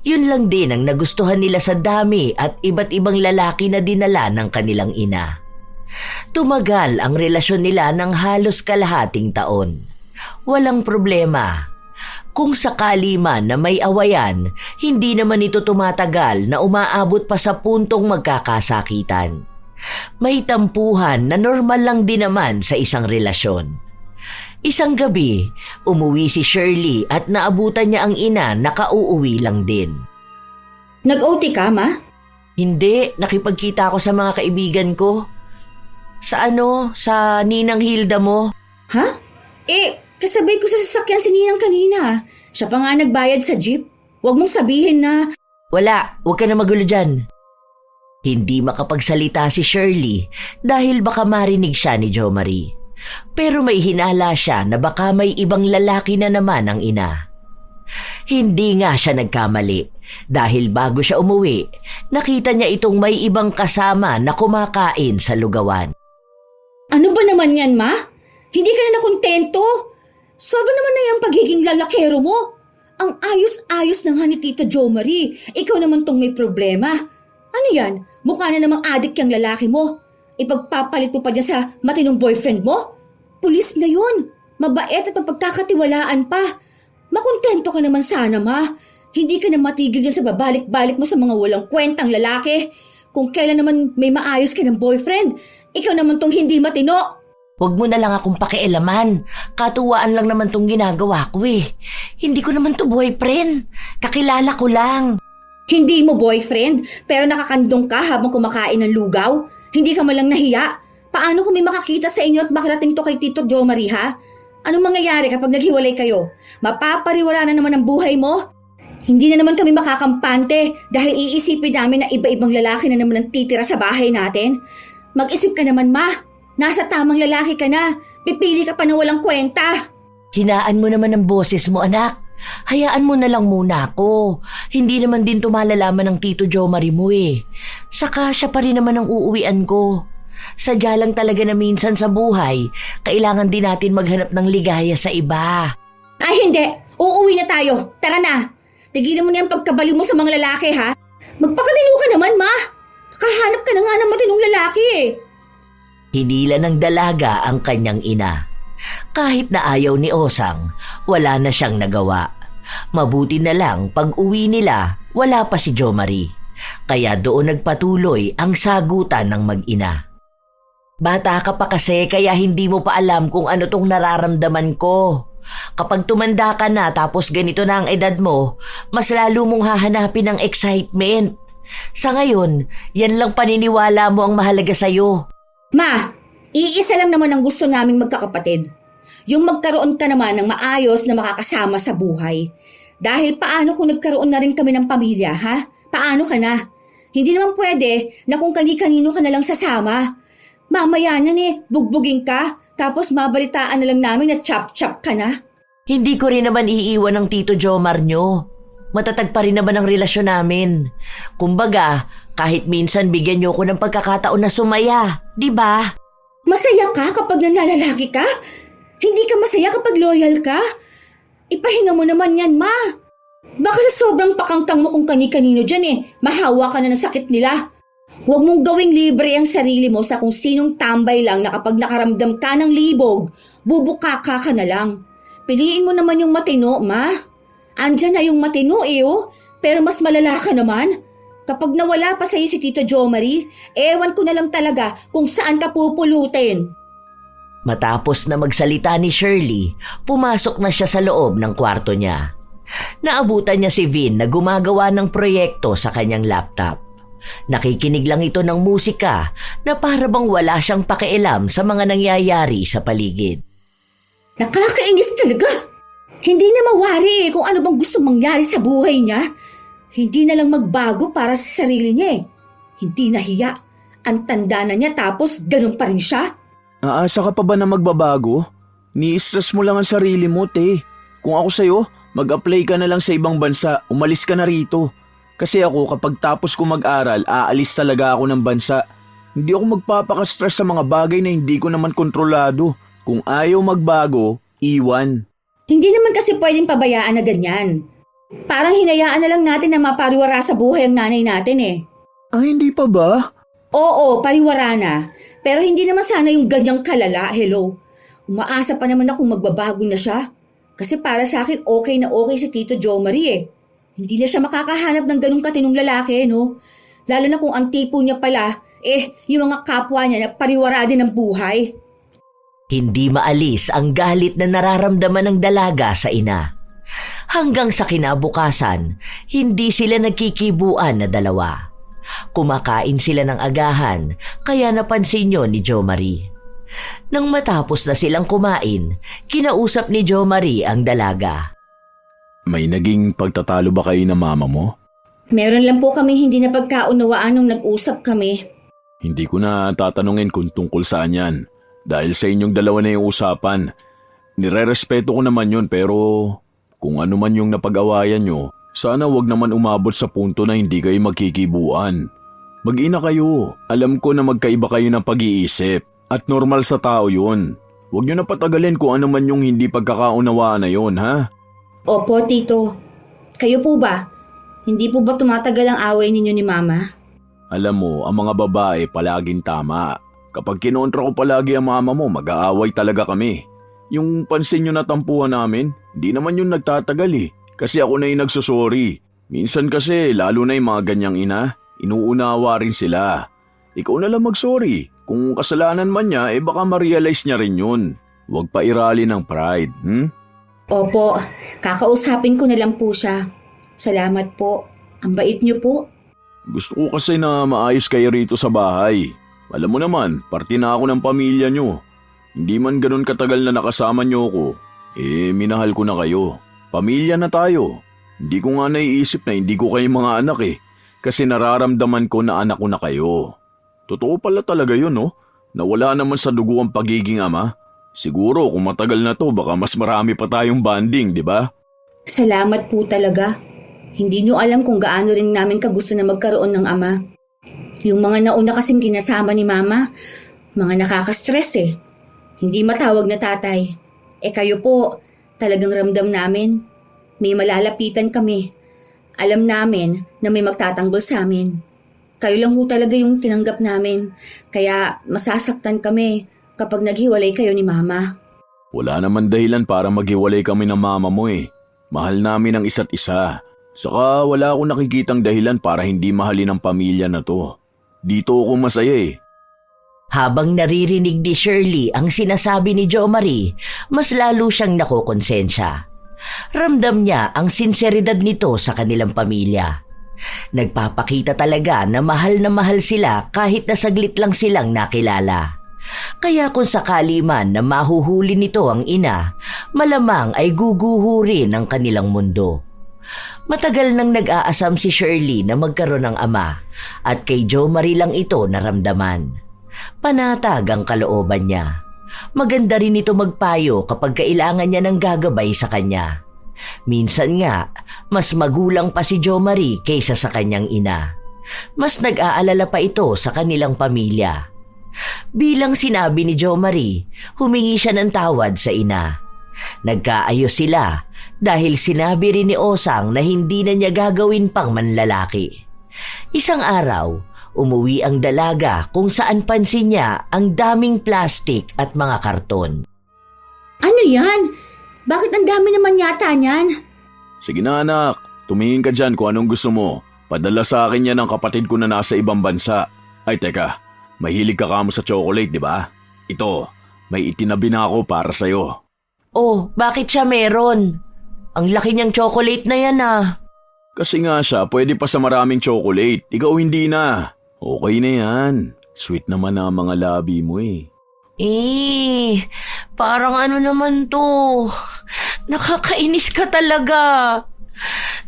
S2: Yun lang din ang nagustuhan nila sa dami at iba't ibang lalaki na dinala ng kanilang ina. Tumagal ang relasyon nila ng halos kalahating taon. Walang problema. Kung sakali man na may awayan, hindi naman ito tumatagal na umaabot pa sa puntong magkakasakitan. May tampuhan na normal lang din naman sa isang relasyon. Isang gabi, umuwi si Shirley at naabutan niya ang ina na kauuwi lang din.
S1: Nag-OT ka, ma?
S2: Hindi, nakipagkita ako sa mga kaibigan ko. Sa Ninang Hilda mo.
S1: Ha? Kasabay ko sa sasakyan si Ninang kanina. Siya pa nga nagbayad sa jeep. Huwag mong sabihin na...
S2: Wala, huwag ka na magulo dyan. Hindi makapagsalita si Shirley dahil baka marinig siya ni Jo Marie. Pero may hinala siya na baka may ibang lalaki na naman ang ina. Hindi nga siya nagkamali dahil bago siya umuwi, nakita niya itong may ibang kasama na kumakain sa lugawan.
S1: Ano ba naman yan, ma? Hindi ka na nakontento? Sobra naman na yung pagiging lalakero mo. Ang ayos-ayos na nga ni Tito Jo Marie. Ikaw naman tong may problema. Ano yan? Mukha na namang adik yung lalaki mo. Ipagpapalit mo pa dyan sa matinong boyfriend mo? Pulis na yun. mabait at mapagkakatiwalaan pa. Makontento ka naman sana, Ma. Hindi ka na matigil yan sa babalik-balik mo sa mga walang kwentang lalaki. Kung kailan naman may maayos ka ng boyfriend, ikaw naman tong hindi matino.
S2: Huwag mo na lang akong pakialaman. Katuwaan lang naman tong ginagawa ko eh. Hindi ko naman to boyfriend. Kakilala ko lang.
S1: Hindi mo boyfriend, pero nakakandong ka habang kumakain ng lugaw? Hindi ka malang nahiya? Paano kung may makakita sa inyo at makarating to kay Tito Jo Marie, ha? Anong mangyayari kapag naghiwalay kayo? Mapapariwara na naman ang buhay mo? Hindi na naman kami makakampante dahil iisipin namin na iba-ibang lalaki na naman ang titira sa bahay natin. Mag-isip ka naman, Ma. Nasa tamang lalaki ka na. Pipili ka pa na walang kwenta.
S2: Hinaan mo naman ang boses mo, anak. Hayaan mo na lang muna ako. Hindi naman din to malalaman ng Tito Jo Marie mo eh. Saka siya pa rin naman ang uuwian ko. Sadya lang talaga na minsan sa buhay, kailangan din natin maghanap ng ligaya sa iba.
S1: Ay hindi, uuwi na tayo. Tara na. Tigilan mo na yung pagkabaliw mo sa mga lalaki, ha? Magpakalino ka naman, Ma. Kahanap ka na nga ng matinong lalaki eh.
S2: Hinila ng dalaga ang kanyang ina. Kahit na ayaw ni Osang, wala na siyang nagawa. Mabuti na lang pag uwi nila, wala pa si Jo Marie. Kaya doon nagpatuloy ang sagutan ng mag-ina. Bata ka pa kasi kaya hindi mo pa alam kung ano tong nararamdaman ko. Kapag tumanda ka na tapos ganito na ang edad mo, mas lalo mong hahanapin ng excitement. Sa ngayon, yan lang paniniwala mo ang mahalaga sa'yo.
S1: Ma, iisa lang naman ang gusto naming magkakapatid. Yung magkaroon ka naman ng maayos na makakasama sa buhay. Dahil paano kung nagkaroon na rin kami ng pamilya, ha? Paano ka na? Hindi naman pwede na kung kani-kanino ka na lang sasama. Mamaya na bugbugin ka, tapos mabalitaan na lang namin na chop-chop ka na.
S2: Hindi ko rin naman iiwan ng Tito Jomar nyo. Matatag pa rin naman ang relasyon namin. Kumbaga, kahit minsan bigyan nyo ko ng pagkakataon na sumaya, di ba?
S1: Masaya ka kapag nanlalaki ka? Hindi ka masaya kapag loyal ka? Ipahinga mo naman yan, Ma. Baka sa sobrang pakangkang mo kung kani-kanino dyan mahawa ka na ng sakit nila. Huwag mong gawing libre ang sarili mo sa kung sinong tambay lang na kapag nakaramdam ka ng libog, bubukaka ka na lang. Piliin mo naman yung matino, Ma. Andyan na yung matino pero mas malala ka naman. Kapag nawala pa sa'yo si Tito Jo Marie, ewan ko na lang talaga kung saan ka pupulutin.
S2: Matapos na magsalita ni Shirley, pumasok na siya sa loob ng kwarto niya. Naabutan niya si Vin na gumagawa ng proyekto sa kanyang laptop. Nakikinig lang ito ng musika na para bang wala siyang pakialam sa mga nangyayari sa paligid.
S1: Nakakainis talaga! Hindi na mawari kung ano bang gusto mangyari sa buhay niya. Hindi na lang magbago para sa sarili niya Hindi nahiya. Ang tanda na niya tapos ganun pa rin siya.
S3: Aasa ka pa ba na magbabago? Ni-stress mo lang ang sarili mo, te. Kung ako sa'yo, mag-apply ka na lang sa ibang bansa, umalis ka na rito. Kasi ako kapag tapos ko mag-aral, aalis talaga ako ng bansa. Hindi ako magpapaka-stress sa mga bagay na hindi ko naman kontrolado. Kung ayaw magbago, iwan.
S1: Hindi naman kasi pwedeng pabayaan na ganyan. Parang hinayaan na lang natin na mapariwara sa buhay ang nanay natin
S3: Hindi pa ba?
S1: Oo, pariwara na. Pero hindi naman sana yung ganyang kalala, hello. Umaasa pa naman akong magbabago na siya. Kasi para sa akin okay na okay si Tito Jo Marie Hindi na siya makakahanap ng ganung katinong lalaki, no? Lalo na kung ang tipo niya pala, yung mga kapwa niya na pariwara din ng buhay.
S2: Hindi maalis ang galit na nararamdaman ng dalaga sa ina. Hanggang sa kinabukasan, hindi sila nagkikibuan na dalawa. Kumakain sila ng agahan, kaya napansin yun ni Jo Marie. Nang matapos na silang kumain, kinausap ni Jo Marie ang dalaga.
S3: May naging pagtatalo ba kayo ng mama mo?
S1: Meron lang po kami hindi na pagkaunawaan nung nag-usap kami.
S3: Hindi ko na tatanungin kung tungkol saan yan. Dahil sa inyong dalawa na yung usapan. Nire-respeto ko naman yun pero kung ano man yung napag-awayan nyo, sana wag naman umabot sa punto na hindi kayo magkikibuan. Mag-ina kayo. Alam ko na magkaiba kayo ng pag-iisip at normal sa tao yun. Huwag nyo na patagalin kung ano man yung hindi pagkakaunawaan na yun, ha?
S1: Opo, Tito. Kayo po ba? Hindi po ba tumatagal ang away ninyo ni Mama?
S3: Alam mo, ang mga babae palaging tama. Kapag kinontra ko palagi ang mama mo, mag-aaway talaga kami. Yung pansin yung natampuhan namin, hindi naman yung nagtatagal eh. Kasi ako na yung nagsusorry. Minsan kasi, lalo na yung mga ganyang ina, inuunawa rin sila. Ikaw na lang mag-sorry. Kung kasalanan man niya, baka ma-realize niya rin yun. Huwag pa irali ng pride,
S1: Opo, kakausapin ko na lang po siya. Salamat po. Ang bait niyo po.
S3: Gusto ko kasi na maayos kayo rito sa bahay. Alam mo naman, parte na ako ng pamilya nyo. Hindi man ganun katagal na nakasama nyo ko, minahal ko na kayo. Pamilya na tayo. Hindi ko nga naiisip na hindi ko kayo mga anak kasi nararamdaman ko na anak ko na kayo. Totoo pala talaga yun, no? Na wala naman sa dugo ang pagiging ama. Siguro kung matagal na to, baka mas marami pa tayong bonding, di ba?
S1: Salamat po talaga. Hindi niyo alam kung gaano rin namin kagusto na magkaroon ng ama. Yung mga nauna kasing kinasama ni Mama, mga nakaka-stress Hindi matawag na tatay. Kayo po, talagang ramdam namin. May malalapitan kami. Alam namin na may magtatanggol sa amin. Kayo lang ho talaga yung tinanggap namin. Kaya masasaktan kami kapag naghiwalay kayo ni Mama.
S3: Wala naman dahilan para maghiwalay kami ng mama mo Mahal namin ang isa't isa. Saka wala akong nakikitang dahilan para hindi mahalin ang pamilya na to. Dito ako masaya
S2: Habang naririnig ni Shirley ang sinasabi ni Jo Marie, mas lalo siyang nakokonsensya. Ramdam niya ang sinseridad nito sa kanilang pamilya. Nagpapakita talaga na mahal sila kahit na saglit lang silang nakilala. Kaya kung sakali man na mahuhuli nito ang ina, malamang ay guguho rin ang kanilang mundo. Matagal nang nag-aasam si Shirley na magkaroon ng ama at kay Jo Marie lang ito naramdaman. Panatag ang kalooban niya. Maganda rin ito magpayo kapag kailangan niya ng gagabay sa kanya. Minsan nga, mas magulang pa si Jo Marie kaysa sa kanyang ina. Mas nag-aalala pa ito sa kanilang pamilya. Bilang sinabi ni Jo Marie, humingi siya ng tawad sa ina. Nagkaayos sila dahil sinabi rin ni Osang na hindi na niya gagawin pang manlalaki. Isang araw, umuwi ang dalaga kung saan pansin niya ang daming plastik at mga karton.
S1: Ano yan? Bakit ang dami naman yata niyan?
S3: Sige na anak, tumingin ka dyan kung anong gusto mo. Padala sa akin yan ng kapatid ko na nasa ibang bansa. Ay teka, mahilig ka kamo sa chocolate, di ba? Ito, may itinabi na ako para sa'yo.
S2: Oh, bakit siya meron? Ang laki niyang chocolate na yan
S3: Kasi nga siya, pwede pa sa maraming chocolate. Ikaw hindi na. Okay na yan. Sweet naman na ang mga labi mo
S2: Parang ano naman to. Nakakainis ka talaga.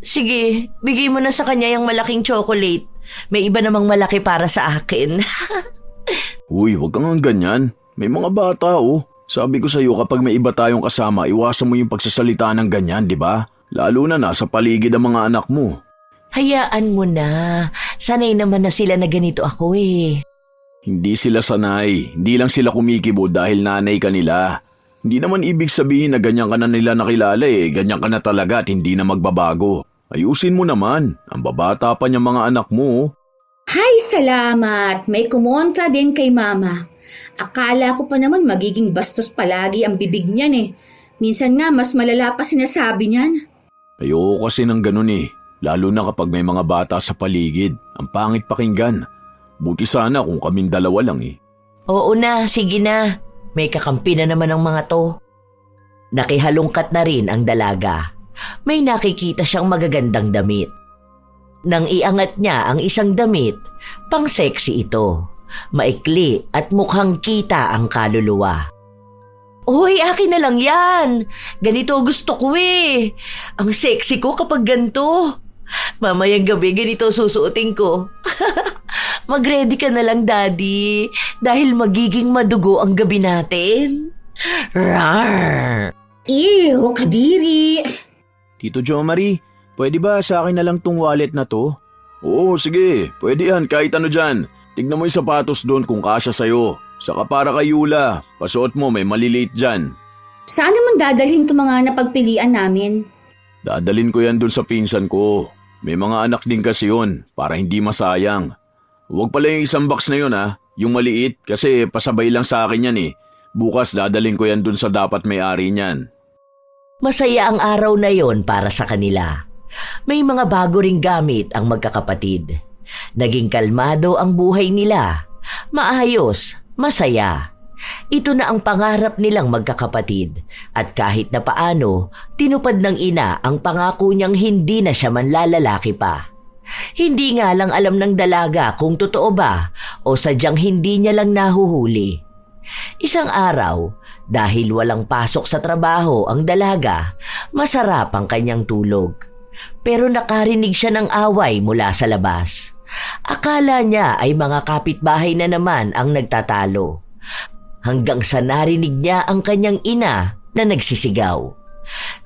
S2: Sige, bigay mo na sa kanya yung malaking chocolate. May iba namang malaki para sa akin.
S3: Uy, wag kang ganyan. May mga bata Sabi ko sa'yo kapag may iba tayong kasama, iwasan mo yung pagsasalita ng ganyan, di ba? Lalo na nasa paligid ang mga anak mo.
S2: Hayaan mo na. Sanay naman na sila na ganito ako
S3: Hindi sila sanay. Hindi lang sila kumikibo dahil nanay ka nila. Hindi naman ibig sabihin na ganyan ka na nila nakilala Ganyan ka na talaga at hindi na magbabago. Ayusin mo naman. Ang babata pa niyang mga anak mo.
S1: Hay, salamat. May kumontra din kay Mama. Akala ko pa naman magiging bastos palagi ang bibig niyan Minsan nga mas malala pa sinasabi niyan.
S3: Ayoko kasi ng ganun Lalo na kapag may mga bata sa paligid. Ang pangit pakinggan. Buti sana kung kaming dalawa lang
S2: Oo na, sige na. May kakampi na naman ang mga to. Nakihalungkat na rin ang dalaga. May nakikita siyang magagandang damit. Nang iangat niya ang isang damit, pang sexy ito. Maikli at mukhang kita ang kaluluwa. Uy, akin na lang yan. Ganito gusto ko Ang sexy ko kapag ganito. Mamayang gabi ganito susuotin ko. Mag-ready ka na lang, Daddy. Dahil magiging madugo ang gabi natin. Rawr!
S1: Ew, kadiri.
S3: Tito Jo Marie, pwede ba sa akin na lang tong wallet na to? Oo, sige. Pwede yan kahit ano dyan. Tignan mo yung sapatos doon kung kasya sa'yo. Saka para kay Yula, pasuot mo may maliliit dyan.
S1: Saan naman dadalhin itong mga napagpilian namin?
S3: Dadalhin ko yan doon sa pinsan ko. May mga anak din kasi yun, para hindi masayang. Huwag pala yung isang box na yun yung maliit kasi pasabay lang sa akin yan Bukas dadaling ko yan dun sa dapat may-ari niyan.
S2: Masaya ang araw na yon para sa kanila. May mga bago ring gamit ang magkakapatid. Naging kalmado ang buhay nila. Maayos, masaya. Ito na ang pangarap nilang magkakapatid at kahit na paano, tinupad ng ina ang pangako niyang hindi na siya manlalalaki pa. Hindi nga lang alam ng dalaga kung totoo ba o sadyang hindi niya lang nahuhuli. Isang araw, dahil walang pasok sa trabaho ang dalaga, masarap ang kanyang tulog. Pero nakarinig siya ng away mula sa labas. Akala niya ay mga kapitbahay na naman ang nagtatalo. Hanggang sa narinig niya ang kanyang ina na nagsisigaw.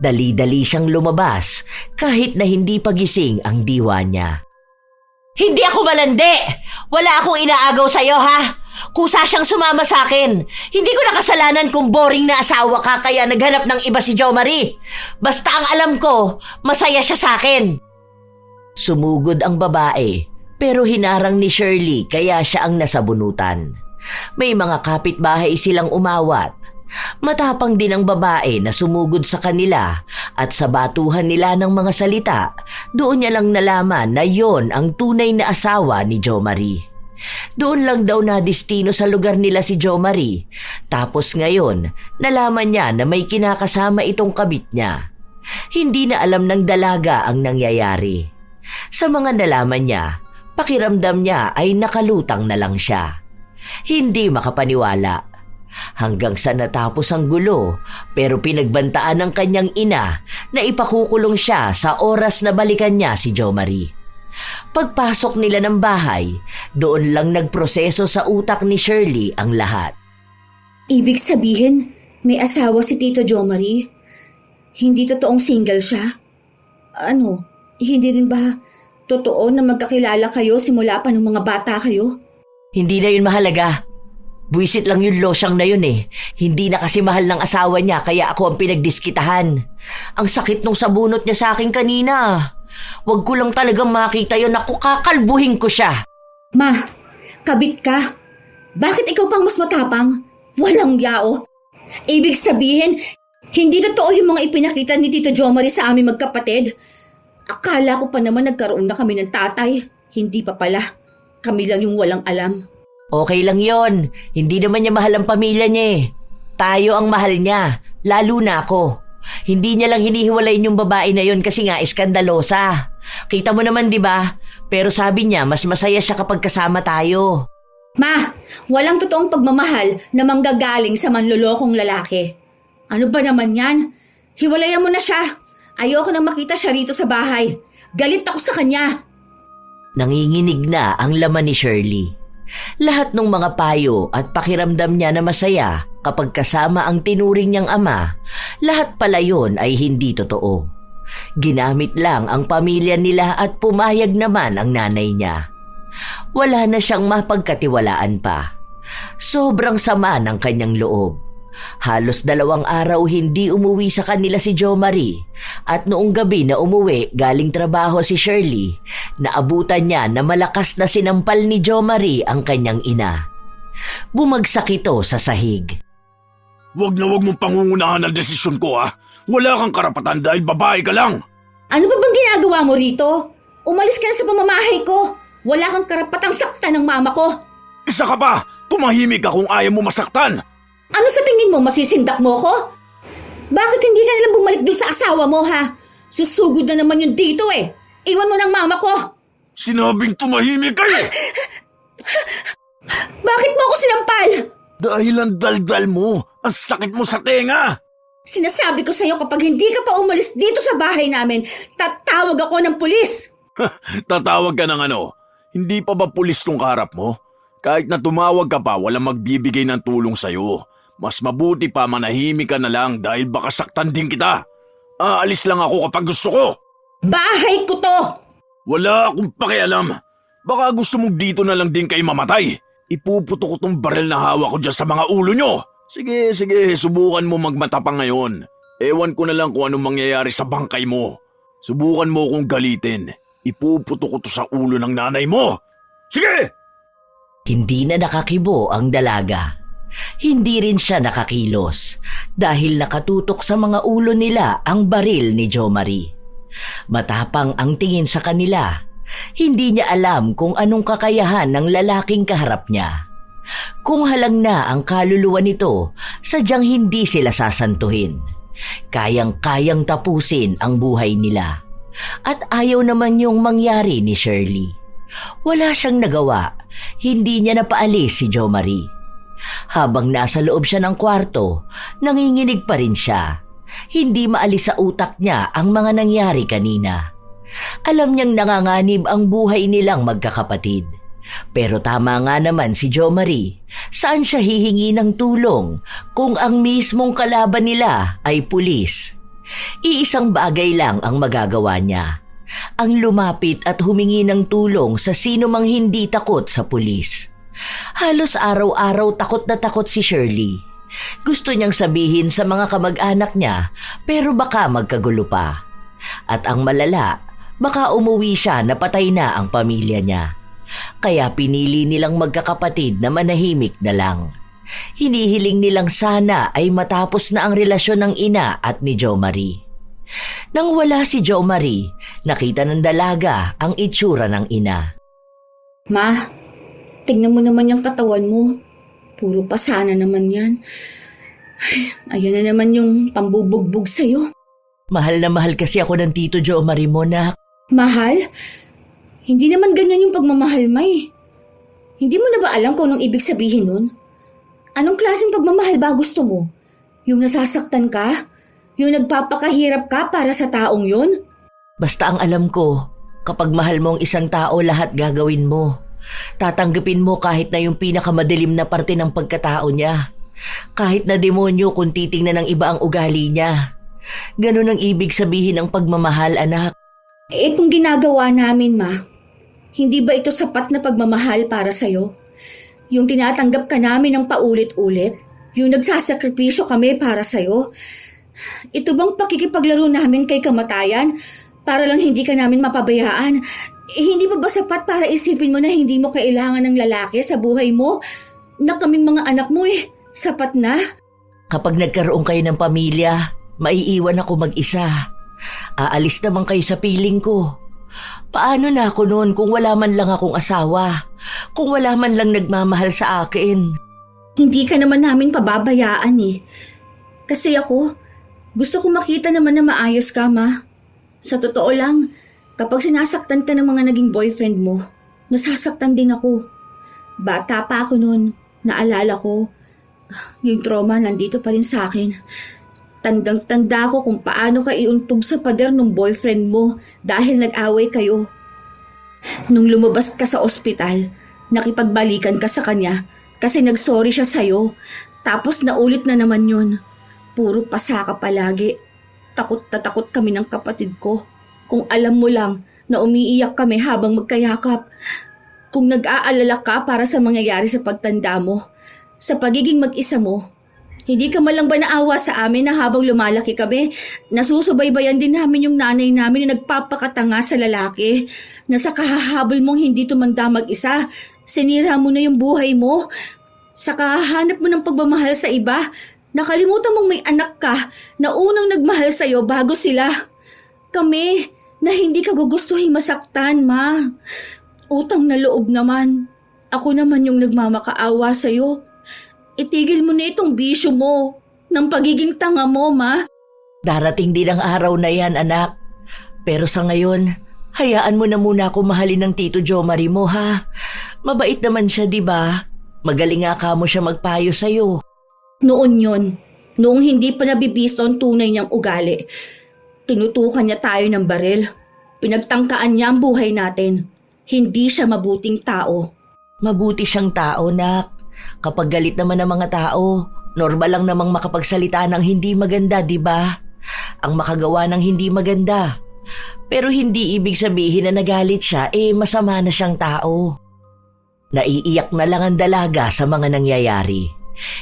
S2: Dali-dali siyang lumabas kahit na hindi pagising ang diwa niya. Hindi ako malandi! Wala akong inaagaw sa'yo, ha? Kusa siyang sumama sa akin. Hindi ko nakasalanan kung boring na asawa ka kaya naghanap ng iba si Jo Marie. Basta ang alam ko, masaya siya sa akin. Sumugod ang babae, pero hinarang ni Shirley kaya siya ang nasabunutan. May mga kapitbahay silang umawat. Matapang din ang babae na sumugod sa kanila at sa batuhan nila ng mga salita, doon niya lang nalaman na yon ang tunay na asawa ni Jo Marie. Doon lang daw na destino sa lugar nila si Jo Marie. Tapos ngayon, nalaman niya na may kinakasama itong kabit niya. Hindi na alam ng dalaga ang nangyayari. Sa mga nalaman niya, pakiramdam niya ay nakalutang na lang siya. Hindi makapaniwala. Hanggang sa natapos ang gulo, pero pinagbantaan ng kanyang ina na ipakukulong siya sa oras na balikan niya si Jo Marie. Pagpasok nila ng bahay, doon lang nagproseso sa utak ni Shirley ang lahat.
S1: Ibig sabihin, may asawa si Tito Jo Marie? Hindi totoong single siya? Ano, hindi rin ba totoo na magkakilala kayo simula pa ng mga bata kayo?
S2: Hindi na yun mahalaga. Buwisit lang yung losyang na yun eh. Hindi na kasi mahal ng asawa niya kaya ako ang pinagdiskitahan. Ang sakit nung sabunot niya sa akin kanina. Wag ko lang talagang makita yun. Naku, kakalbuhin ko siya.
S1: Ma, kabit ka. Bakit ikaw pang mas matapang? Walang yao. Ibig sabihin, hindi totoo yung mga ipinakita ni Tito Jo Marie sa aming magkapatid. Akala ko pa naman nagkaroon na kami ng tatay. Hindi pa pala. Kami lang yung walang alam.
S2: Okay lang yon. Hindi naman niya mahal ang pamilya niya eh. Tayo ang mahal niya, lalo na ako. Hindi niya lang hinihiwalayin yung babae na yon kasi nga iskandalosa. Kita mo naman, di ba? Pero sabi niya, mas masaya siya kapag kasama tayo.
S1: Ma, walang totoong pagmamahal na manggagaling sa manlolokong lalaki. Ano ba naman yan? Hiwalayan mo na siya. Ayoko nang makita siya rito sa bahay. Galit ako sa kanya.
S2: Nanginginig na ang laman ni Shirley. Lahat ng mga payo at pakiramdam niya na masaya kapag kasama ang tinuring niyang ama, lahat pala yun ay hindi totoo. Ginamit lang ang pamilya nila at pumayag naman ang nanay niya. Wala na siyang mapagkatiwalaan pa. Sobrang sama ng kanyang loob. Halos 2 araw hindi umuwi sa kanila si Jo Marie at noong gabi na umuwi galing trabaho si Shirley, naabutan niya na malakas na sinampal ni Jo Marie ang kanyang ina. Bumagsak ito sa sahig.
S3: Wag na wag mong pangungunahan ang desisyon ko ha. Wala kang karapatan dahil babae ka lang.
S1: Ano ba bang ginagawa mo rito? Umalis ka na sa pamamahay ko. Wala kang karapatang saktan ng mama ko.
S3: Isa ka pa, tumahimik ka kung ayaw mo masaktan.
S1: Ano sa tingin mo, masisindak mo ko? Bakit hindi ka nalang bumalik dun sa asawa mo, ha? Susugod na naman yun dito eh. Iwan mo ng mama ko.
S3: Sinabing tumahimik ka eh.
S1: Bakit mo ako sinampal?
S3: Dahil ang daldal mo, ang sakit mo sa tenga.
S1: Sinasabi ko sa'yo kapag hindi ka pa umalis dito sa bahay namin, tatawag ako ng pulis.
S3: Tatawag ka ng ano? Hindi pa ba pulis tong kaharap mo? Kahit na tumawag ka pa, walang magbibigay ng tulong sa'yo. Mas mabuti pa manahimik ka na lang dahil baka saktan din kita. Aalis lang ako kapag gusto ko.
S1: Bahay ko to!
S3: Wala akong pakialam. Baka gusto mong dito na lang din kayo mamatay. Ipuputo ko tong baril na hawak ko dyan sa mga ulo nyo. Sige, subukan mo magmatapang ngayon. Ewan ko na lang kung anong mangyayari sa bangkay mo. Subukan mo kong galitin. Ipuputo ko to sa ulo ng nanay mo. Sige!
S2: Hindi na nakakibo ang dalaga. Hindi rin siya nakakilos dahil nakatutok sa mga ulo nila ang baril ni Jo Marie. Matapang ang tingin sa kanila. Hindi niya alam kung anong kakayahan ng lalaking kaharap niya. Kung halang na ang kaluluwa nito, sadyang hindi sila sasantuhin. Kayang-kayang tapusin ang buhay nila. At ayaw naman yung mangyari ni Shirley. Wala siyang nagawa. Hindi niya napaalis si Jo Marie. Habang nasa loob siya ng kwarto, nanginginig pa rin siya. Hindi maalis sa utak niya ang mga nangyari kanina. Alam niyang nanganganib ang buhay nilang magkakapatid. Pero tama nga naman si Jo Marie. Saan siya hihingi ng tulong kung ang mismong kalaban nila ay pulis? Iisang bagay lang ang magagawa niya. Ang lumapit at humingi ng tulong sa sino mang hindi takot sa pulis. Halos araw-araw takot na takot si Shirley. Gusto niyang sabihin sa mga kamag-anak niya pero baka magkagulo pa. At ang malala, baka umuwi siya na patay na ang pamilya niya. Kaya pinili nilang magkakapatid na manahimik na lang. Hinihiling nilang sana ay matapos na ang relasyon ng ina at ni Jo Marie. Nang wala si Jo Marie, nakita ng dalaga ang itsura ng ina.
S1: Ma, tingnan mo naman yung katawan mo. Puro pasana naman yan. Ay, ayan na naman yung pambubugbog sa'yo.
S2: Mahal na mahal kasi ako ng Tito Jo Marie mo, nak.
S1: Mahal? Hindi naman ganyan yung pagmamahal, May. Hindi mo na ba alam kung anong ibig sabihin nun? Anong klaseng pagmamahal ba gusto mo? Yung nasasaktan ka? Yung nagpapakahirap ka para sa taong yun?
S2: Basta ang alam ko, kapag mahal mo ang isang tao, lahat gagawin mo. Tatanggapin mo kahit na yung pinakamadilim na parte ng pagkatao niya. Kahit na demonyo kung titingnan ng iba ang ugali niya. Ganun ang ibig sabihin ng pagmamahal, anak.
S1: Eh, itong ginagawa namin, Ma, hindi ba ito sapat na pagmamahal para sa'yo? Yung tinatanggap ka namin ng paulit-ulit? Yung nagsasakripisyo kami para sa'yo? Ito bang pakikipaglaro namin kay kamatayan para lang hindi ka namin mapabayaan? Eh, hindi ba sapat para isipin mo na hindi mo kailangan ng lalaki sa buhay mo? Na kaming mga anak mo sapat na?
S2: Kapag nagkaroon kayo ng pamilya, maiiwan ako mag-isa. Aalis naman kayo sa piling ko. Paano na ako noon kung wala man lang akong asawa? Kung wala man lang nagmamahal sa akin?
S1: Hindi ka naman namin pababayaan Kasi ako, gusto ko makita naman na maayos ka, Ma. Sa totoo lang, kapag sinasaktan ka ng mga naging boyfriend mo, nasasaktan din ako. Bata pa ako noon, naalala ko, yung trauma nandito pa rin sa akin. Tandang-tanda ko kung paano ka iuntog sa pader ng boyfriend mo dahil nag-away kayo. Nung lumabas ka sa ospital, nakipagbalikan ka sa kanya kasi nagsorry siya sa'yo. Tapos naulit na naman yun. Puro pasaka palagi. Takot na takot kami ng kapatid ko. Kung alam mo lang na umiiyak kami habang magkayakap. Kung nag-aalala ka para sa mangyayari sa pagtanda mo, sa pagiging mag-isa mo, hindi ka malang ba naawa sa amin na habang lumalaki kami, nasusubaybayan din namin yung nanay namin na nagpapakatanga sa lalaki, na sa kahahabol mong hindi tumanda mag-isa, sinira mo na yung buhay mo, sa kahahanap mo ng pagmamahal sa iba, nakalimutan mong may anak ka na unang nagmahal sa'yo bago sila. Kami, na hindi ka gugustuhin masaktan, Ma. Utang na loob naman. Ako naman yung nagmamakaawa sa'yo. Itigil mo na itong bisyo mo ng pagiging tanga mo, Ma.
S2: Darating din ang araw na yan, anak. Pero sa ngayon, hayaan mo na muna ako mahalin ng Tito Jo Marie mo, ha? Mabait naman siya, di ba? Magaling nga ka mo siya magpayo sa'yo.
S1: Noon yon, noong hindi pa nabibisto ang tunay niyang ugali. Tinutukan niya tayo ng baril. Pinagtangkaan niya ang buhay natin. Hindi siya mabuting tao.
S2: Mabuti siyang tao, nak. Kapag galit naman ng mga tao, normal lang namang makapagsalita ng hindi maganda, di ba? Ang makagawa ng hindi maganda. Pero hindi ibig sabihin na nagalit siya, masama na siyang tao. Naiiyak na lang ang dalaga sa mga nangyayari.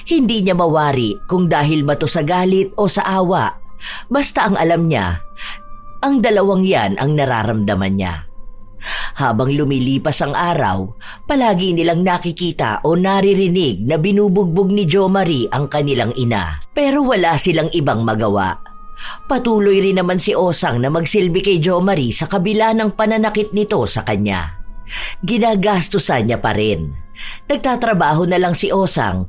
S2: Hindi niya mawari kung dahil ba to sa galit o sa awa. Basta ang alam niya, ang dalawang yan ang nararamdaman niya. Habang lumilipas ang araw, palagi nilang nakikita o naririnig na binubugbog ni Jo Marie ang kanilang ina. Pero wala silang ibang magawa. Patuloy rin naman si Osang na magsilbi kay Jo Marie sa kabila ng pananakit nito sa kanya. Ginagastusan niya pa rin. Nagtatrabaho na lang si Osang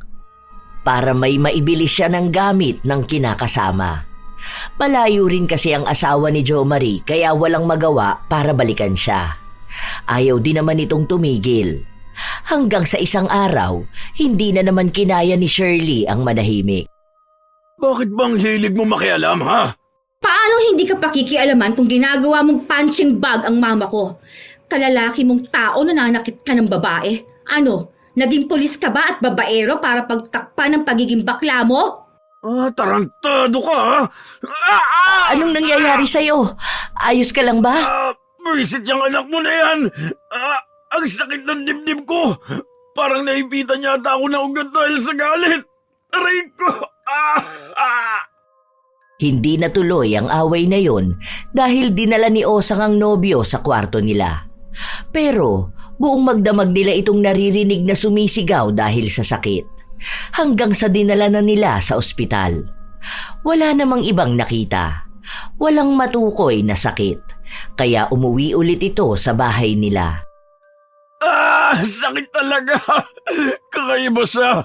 S2: para may maibili siya ng gamit ng kinakasama. Malayo rin kasi ang asawa ni Jo Marie kaya walang magawa para balikan siya. Ayaw din naman itong tumigil. Hanggang sa isang araw, hindi na naman kinaya ni Shirley ang manahimik.
S3: Bakit bang hilig mo makialam, ha?
S1: Paano hindi ka pakikialaman kung ginagawa mong punching bag ang mama ko? Kalalaki mong tao na nanakit ka ng babae. Ano, naging pulis ka ba at babaero para pagtakpan ng pagiging bakla mo?
S3: Tarantado ka, ha?
S2: Anong nangyayari sa'yo? Ayos ka lang ba?
S3: Visit yung anak mo na yan! Ang sakit ng dibdib ko! Parang naipitan yata ako ng ugat dahil sa galit! Aray ko!
S2: Hindi natuloy ang away na yon dahil dinala ni Osang ang nobyo sa kwarto nila. Pero buong magdamag nila itong naririnig na sumisigaw dahil sa sakit. Hanggang sa dinala na nila sa ospital. Wala namang ibang nakita. Walang matukoy na sakit. Kaya umuwi ulit ito sa bahay nila.
S3: Sakit talaga! Kakaiba siya!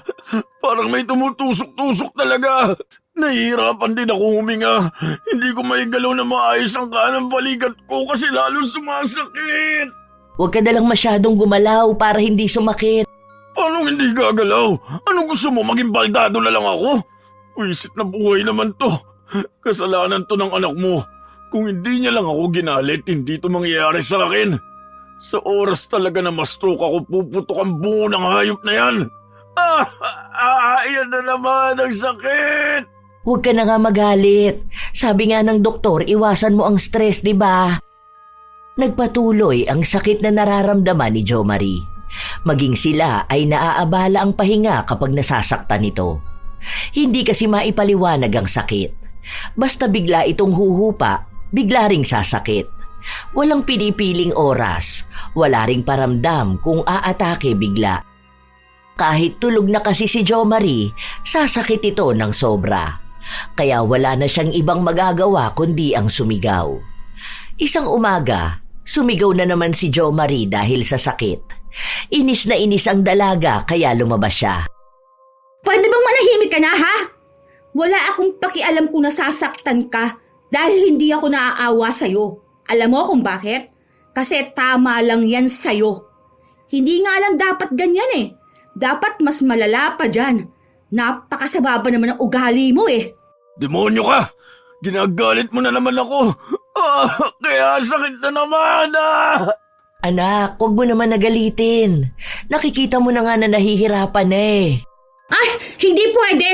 S3: Parang may tumutusok-tusok talaga! Nahihirapan din ako huminga. Hindi ko maigalaw na maayos ang kanang balikat ko kasi lalo sumasakit.
S2: Huwag ka nalang masyadong gumalaw para hindi sumakit.
S3: Paano hindi gagalaw? Anong gusto mo? Maging baldado na lang ako? Wisit na buhay naman to. Kasalanan to ng anak mo. Kung hindi niya lang ako ginalit, hindi to mangyayari sa akin. Sa oras talaga na ma-stroke ako, puputok ang bungo ng hayop na yan. Yan na naman, ang sakit.
S2: Huwag ka na nga magalit. Sabi nga ng doktor, iwasan mo ang stress, di ba? Nagpatuloy ang sakit na nararamdaman ni Jo Marie. Maging sila ay naaabala ang pahinga kapag nasasaktan ito. Hindi kasi maipaliwanag ang sakit. Basta bigla itong huhupa, bigla ring sasakit. Walang pinipiling oras, wala ring paramdam kung aatake bigla. Kahit tulog na kasi si Jo Marie, sasakit ito ng sobra. Kaya wala na siyang ibang magagawa kundi ang sumigaw. Isang umaga, sumigaw na naman si Jo Marie dahil sa sakit. Inis na inis ang dalaga kaya lumabas siya.
S1: Pwede bang manahimik ka na, ha? Wala akong pakialam kung nasasaktan ka dahil hindi ako naaawa sa'yo. Alam mo kung bakit? Kasi tama lang yan sa'yo. Hindi nga lang dapat ganyan eh. Dapat mas malala pa dyan. Napakasababa naman ang ugali mo eh.
S3: Demonyo ka! Ginagalit mo na naman ako! Kaya sakit na naman!
S2: Anak, huwag mo naman nagalitin. Nakikita mo na nga na nahihirapan na eh.
S1: Ay, hindi pwede!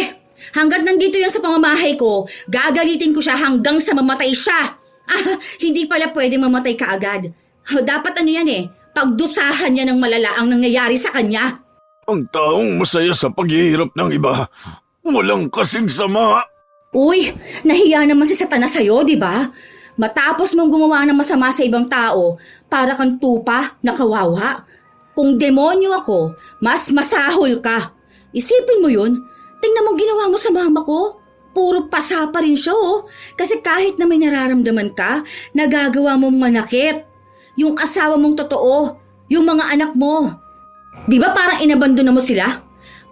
S1: Hanggat nandito yan sa pamamahay ko, gagalitin ko siya hanggang sa mamatay siya. Hindi pala pwede mamatay ka agad. Dapat ano yan eh, pagdusahan niya ng malala ang nangyayari sa kanya.
S3: Ang taong masaya sa paghihirap ng iba, walang kasing sama.
S1: Uy, nahiya naman si Satanas sa'yo, di ba? Matapos mong gumawa ng masama sa ibang tao, para kang tupa na kawawa. Kung demonyo ako, mas masahol ka. Isipin mo yun, tingnan mo ginawa mo sa mama ko. Puro pasa pa rin siya oh. Kasi kahit na may nararamdaman ka, nagagawa mong manakit. Yung asawa mong totoo, yung mga anak mo. Di ba parang inabandona mo sila?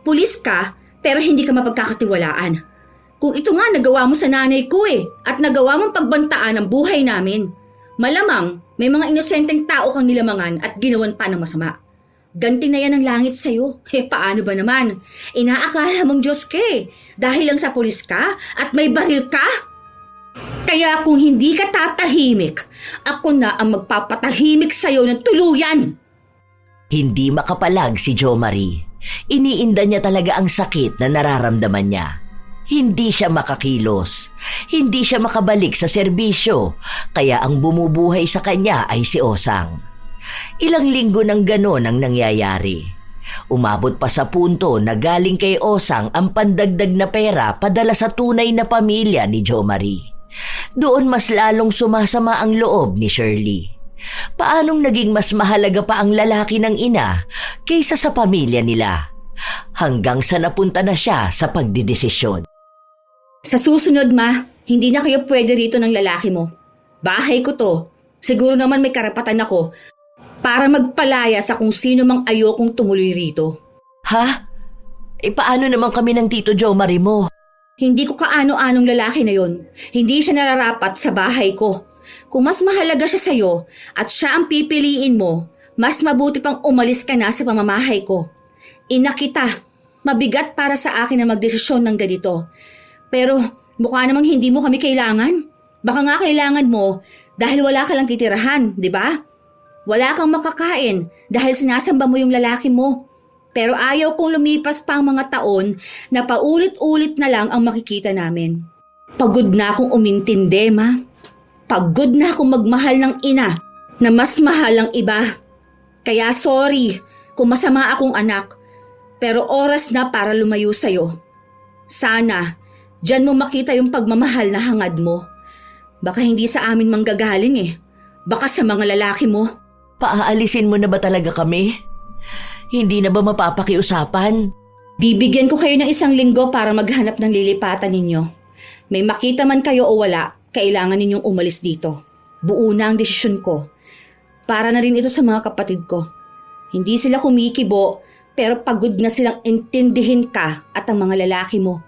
S1: Pulis ka, pero hindi ka mapagkakatiwalaan. Kung ito nga nagawa mo sa nanay ko eh, at nagawa mong pagbantaan ang buhay namin. Malamang may mga inosenteng tao kang nilamangan at ginawan pa ng masama. Ganti na yan ang langit sa'yo. Paano ba naman? Inaakala mong Diyos ka eh, dahil lang sa pulis ka at may baril ka? Kaya kung hindi ka tatahimik, ako na ang magpapatahimik sa'yo ng tuluyan.
S2: Hindi makapalag si Jo Marie. Iniinda niya talaga ang sakit na nararamdaman niya. Hindi siya makakilos. Hindi siya makabalik sa serbisyo. Kaya ang bumubuhay sa kanya ay si Osang. Ilang linggo nang ganon ang nangyayari. Umabot pa sa punto na galing kay Osang ang pandagdag na pera padala sa tunay na pamilya ni Jo Marie. Doon mas lalong sumasama ang loob ni Shirley. Paanong naging mas mahalaga pa ang lalaki ng ina kaysa sa pamilya nila? Hanggang sa napunta na siya sa pagdidesisyon.
S1: Sa susunod, Ma, hindi na kayo pwede rito ng lalaki mo. Bahay ko to. Siguro naman may karapatan ako para magpalaya sa kung sino mang ayokong tumuloy rito.
S2: Ha? Paano naman kami ng Tito Joe Marie mo?
S1: Hindi ko kaano-anong lalaki na yon. Hindi siya nararapat sa bahay ko. Kung mas mahalaga siya sa'yo at siya ang pipiliin mo, mas mabuti pang umalis ka na sa pamamahay ko. Ina kita. Mabigat para sa akin na magdesisyon ng ganito. Pero mukha namang hindi mo kami kailangan. Baka nga kailangan mo dahil wala ka lang titirahan, di ba? Wala kang makakain dahil sinasamba mo yung lalaki mo. Pero ayaw kong lumipas pa ang mga taon na paulit-ulit na lang ang makikita namin. Pagod na akong umintindi, Ma. Pagod na akong magmahal ng ina na mas mahal ang iba. Kaya sorry kung masama akong anak, pero oras na para lumayo sa'yo. Sana, diyan mo makita yung pagmamahal na hangad mo. Baka hindi sa amin manggagaling eh. Baka sa mga lalaki mo.
S2: Paaalisin mo na ba talaga kami? Hindi na ba mapapakiusapan?
S1: Bibigyan ko kayo ng 1 linggo para maghanap ng lilipatan ninyo. May makita man kayo o wala, kailangan ninyong umalis dito. Buo na ang desisyon ko. Para na rin ito sa mga kapatid ko. Hindi sila kumikibo, pero pagod na silang intindihin ka at ang mga lalaki mo.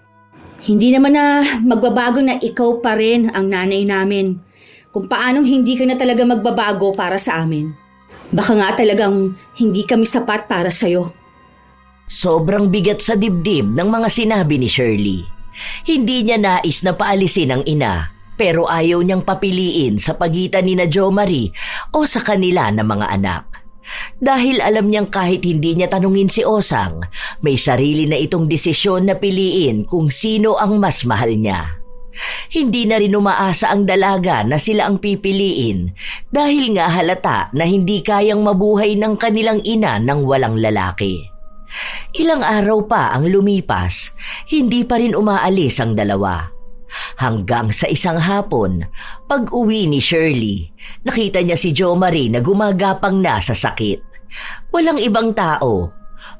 S1: Hindi naman na magbabago na ikaw pa rin ang nanay namin. Kung paanong hindi ka na talaga magbabago para sa amin. Baka nga talagang hindi kami sapat para sa'yo.
S2: Sobrang bigat sa dibdib ng mga sinabi ni Shirley. Hindi niya nais na paalisin ang ina, pero ayaw niyang papiliin sa pagitan ni na Joe Marie o sa kanila na mga anak. Dahil alam niyang kahit hindi niya tanungin si Osang, may sarili na itong desisyon na piliin kung sino ang mas mahal niya. Hindi na rin umaasa ang dalaga na sila ang pipiliin dahil nga halata na hindi kayang mabuhay ng kanilang ina ng walang lalaki. Ilang araw pa ang lumipas, hindi pa rin umaalis ang dalawa. Hanggang sa isang hapon, pag-uwi ni Shirley, nakita niya si Joe Marie na gumagapang na sa sakit. Walang ibang tao.